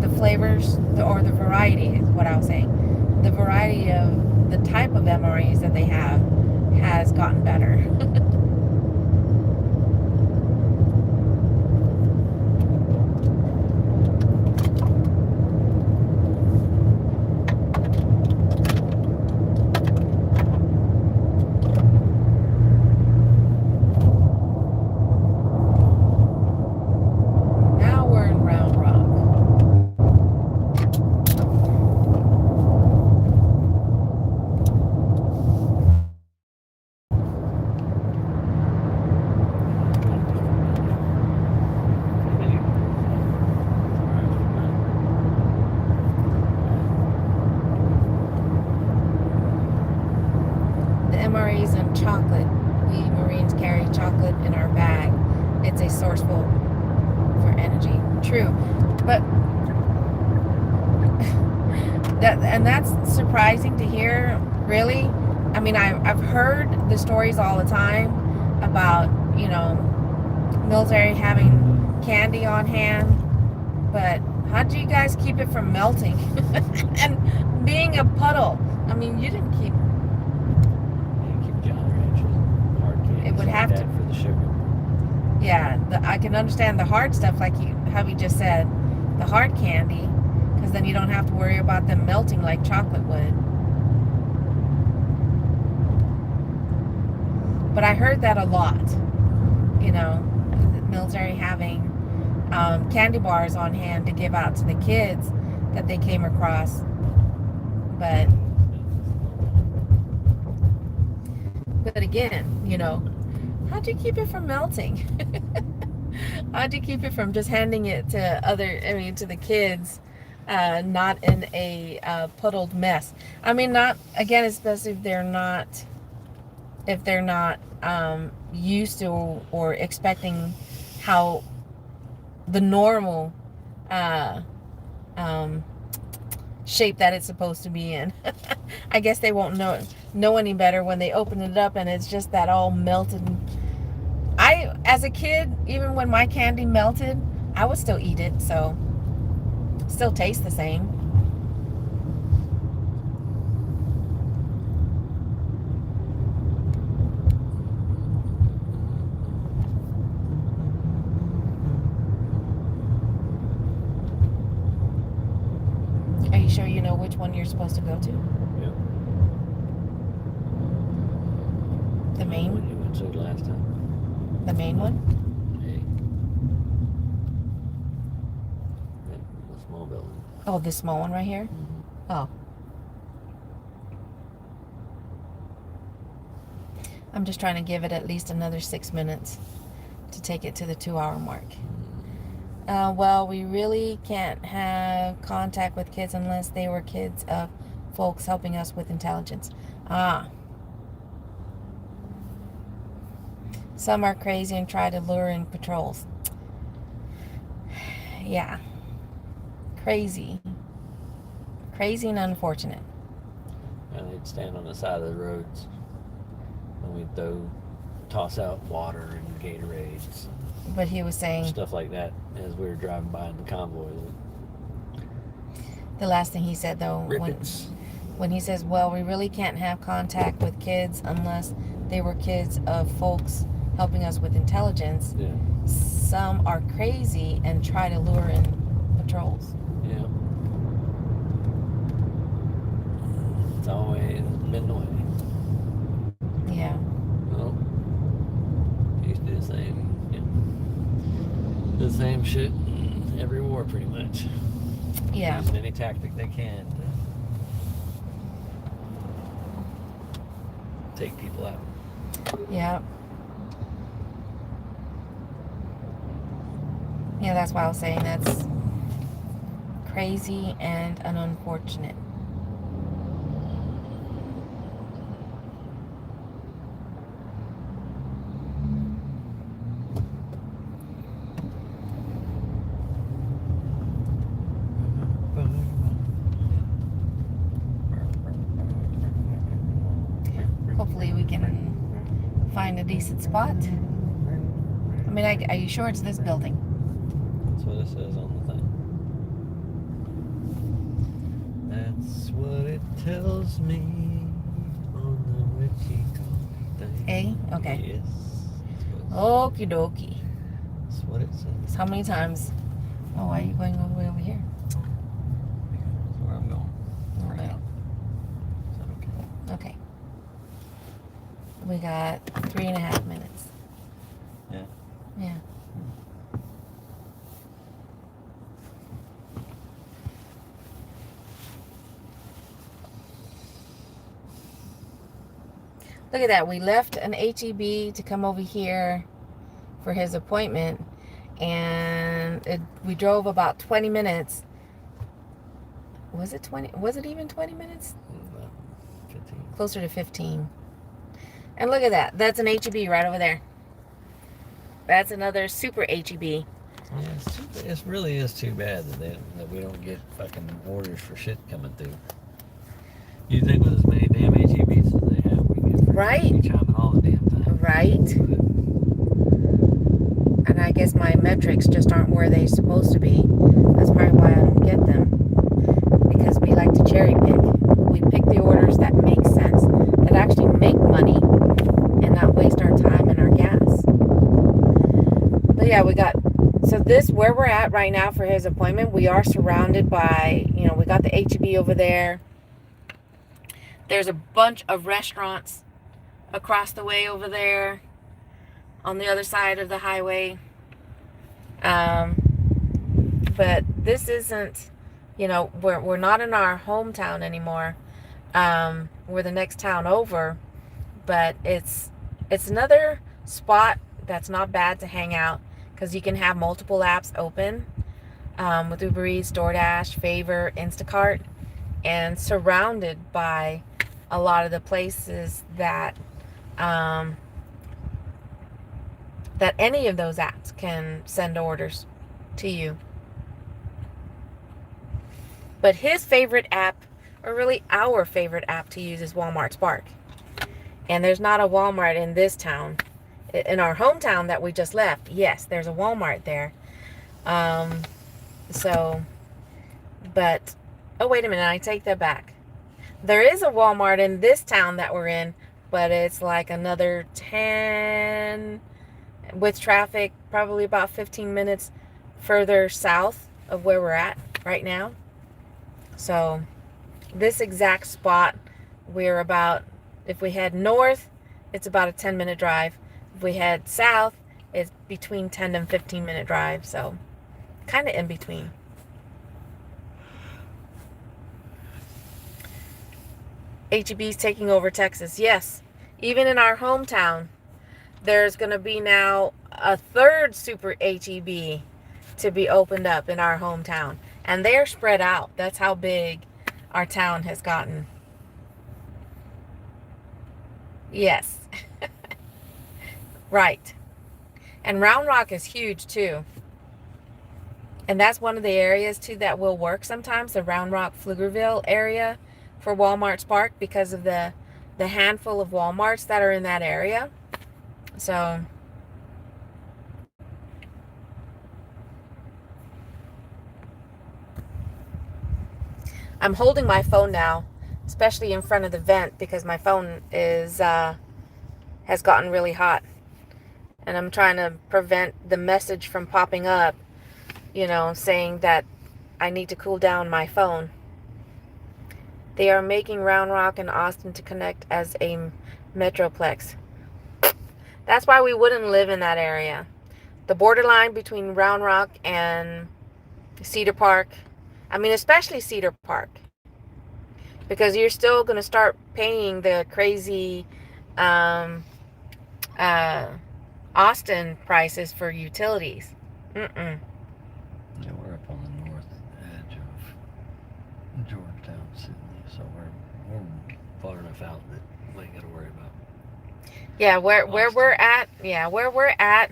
the flavors, or the variety is what I was saying. The variety of the type of MREs that they have has gotten better. Now we're in Round Rock. The MREs and chocolate. We Marines carry chocolate in our bag. It's a sourceful for energy. True. But that's surprising to hear, really. I mean, I've heard the stories all the time about, you know, military having candy on hand, but how do you guys keep it from melting and being a puddle? I mean, you didn't keep. Jolly Ranchers, hard candy. It would have to for the sugar. Yeah, I can understand the hard stuff, like Hubby just said, the hard candy, because then you don't have to worry about them melting like chocolate would. But I heard that a lot, you know, the military having candy bars on hand to give out to the kids that they came across. But again, you know, how'd you keep it from melting? How'd you keep it from just handing it to to the kids, not in a puddled mess? I mean, not, again, especially if they're not used to or expecting how the normal shape that it's supposed to be in. I guess they won't know any better when they open it up and it's just that all melted. As a kid, even when my candy melted, I would still eat it, so still tastes the same. Are you sure you know which one you're supposed to go to? Yep. The main one you went to last time. The main one? Hey. The small building. Oh, this small one right here? Mm-hmm. Oh. I'm just trying to give it at least another 6 minutes to take it to the 2-hour mark. Well, we really can't have contact with kids unless they were kids of folks helping us with intelligence. Some are crazy and try to lure in patrols. Yeah. Crazy and unfortunate. And they'd stand on the side of the roads and we'd toss out water and Gatorades. But he was saying Stuff like that as we were driving by in the convoy. the last thing he said, though, when he says, well, we really can't have contact with kids unless they were kids of folks helping us with intelligence. Yeah. Some are crazy and try to lure in patrols. Yeah. It's always been the way. Yeah. Well, used to do the same. Yeah. The same shit in every war, pretty much. Yeah. Using any tactic they can to take people out. Yeah. Yeah, that's why I was saying that's crazy and unfortunate. hopefully we can find a decent spot. I mean, are you sure it's this building? That's what it says on the thing. That's what it tells me on the witchy thing. A? Okay. Yes. Okie dokie. That's what it says. How many times? Oh, why are you going all the way over here? That's where I'm going. Right Okay. now. Is that okay? Okay. We got 3.5 minutes. Yeah. Yeah. Look at that. We left an HEB to come over here for his appointment, and we drove about 20 minutes. Was it 20? Was it even 20 minutes? About 15. Closer to 15. And look at that. That's an HEB right over there. That's another super HEB. Yeah, it really is too bad that we don't get fucking orders for shit coming through. You'd think with as many damn HEBs as they have, we get Right. chopping all the damn time. Right. And I guess my metrics just aren't where they're supposed to be. That's probably why I don't get them. Because we like to cherry pick. We pick the orders that make sense, that actually make money, and not waste our time and our gas. But yeah, so this, where we're at right now for his appointment, we are surrounded by, we got the HEB over there. There's a bunch of restaurants across the way over there on the other side of the highway. But this isn't, we're not in our hometown anymore. We're the next town over, but it's another spot that's not bad to hang out, because you can have multiple apps open, with Uber Eats, DoorDash, Favor, Instacart, and surrounded by a lot of the places that that any of those apps can send orders to you. But his favorite app, or really our favorite app to use, is Walmart Spark. And there's not a Walmart in this town. In our hometown that we just left, yes, there's a Walmart there. But, oh, wait a minute, I take that back. There is a Walmart in this town that we're in, but it's like another 10, with traffic, probably about 15 minutes further south of where we're at right now. So this exact spot, we're about, if we head north, it's about a 10-minute drive. If we head south, it's between 10 and 15-minute drive. So kind of in between. HEB's taking over Texas. Yes, even in our hometown, there's going to be now a third super HEB to be opened up in our hometown. And they're spread out. That's how big our town has gotten. Yes. Right. And Round Rock is huge too. And that's one of the areas too that will work sometimes, the Round Rock Pflugerville area for Walmart Spark, because of the handful of Walmarts that are in that area. So I'm holding my phone now, especially in front of the vent, because my phone has gotten really hot. And I'm trying to prevent the message from popping up, saying that I need to cool down my phone. They are making Round Rock and Austin to connect as a metroplex. That's why we wouldn't live in that area. The borderline between Round Rock and Cedar Park, especially Cedar Park, because you're still going to start paying the crazy Austin prices for utilities. Yeah, we're up on the north edge of Georgetown, Sydney, so we're far enough out that we ain't got to worry about. Yeah, where we're at. Yeah, where we're at.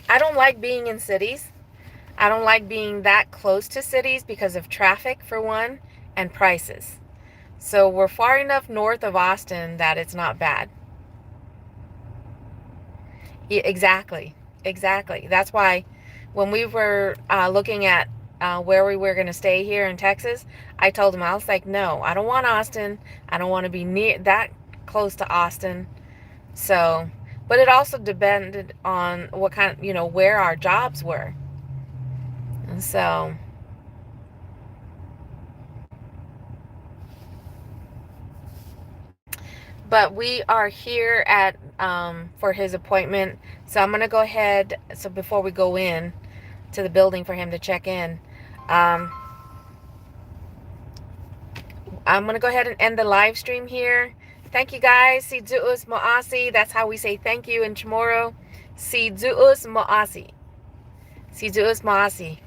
I don't like being in cities. I don't like being that close to cities because of traffic, for one, and prices. So we're far enough north of Austin that it's not bad. Yeah, exactly. Exactly. That's why when we were looking at where we were going to stay here in Texas, I told him, I was like, no, I don't want Austin. I don't want to be near that close to Austin. So, but it also depended on what kind of, where our jobs were. And so, but we are here at for his appointment. So I'm gonna go ahead. So before we go in to the building for him to check in, um, I'm gonna go ahead and end the live stream here. Thank you guys. Si Duus Moasi. That's how we say thank you in Chamorro. Si Duus Moasi. Si Duus Moasi.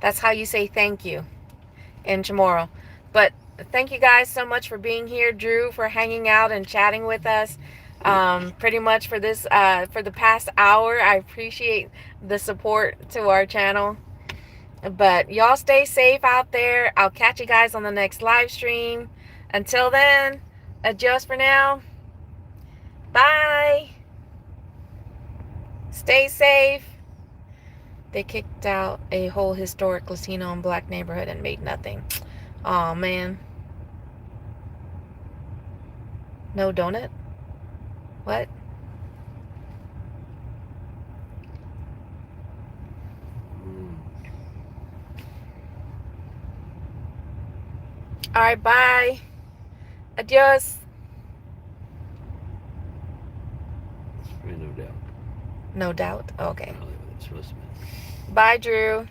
That's how you say thank you in Chamorro. But thank you guys so much for being here. Drew, for hanging out and chatting with us. Pretty much for this for the past hour. I appreciate the support to our channel. But y'all stay safe out there. I'll catch you guys on the next live stream. Until then, adios for now. Bye. Stay safe. They kicked out a whole historic Latino and black neighborhood and made nothing. Oh man. No donut? What? Alright, bye. Adios. No doubt. No doubt? Okay. It's supposed to be. Bye, Drew.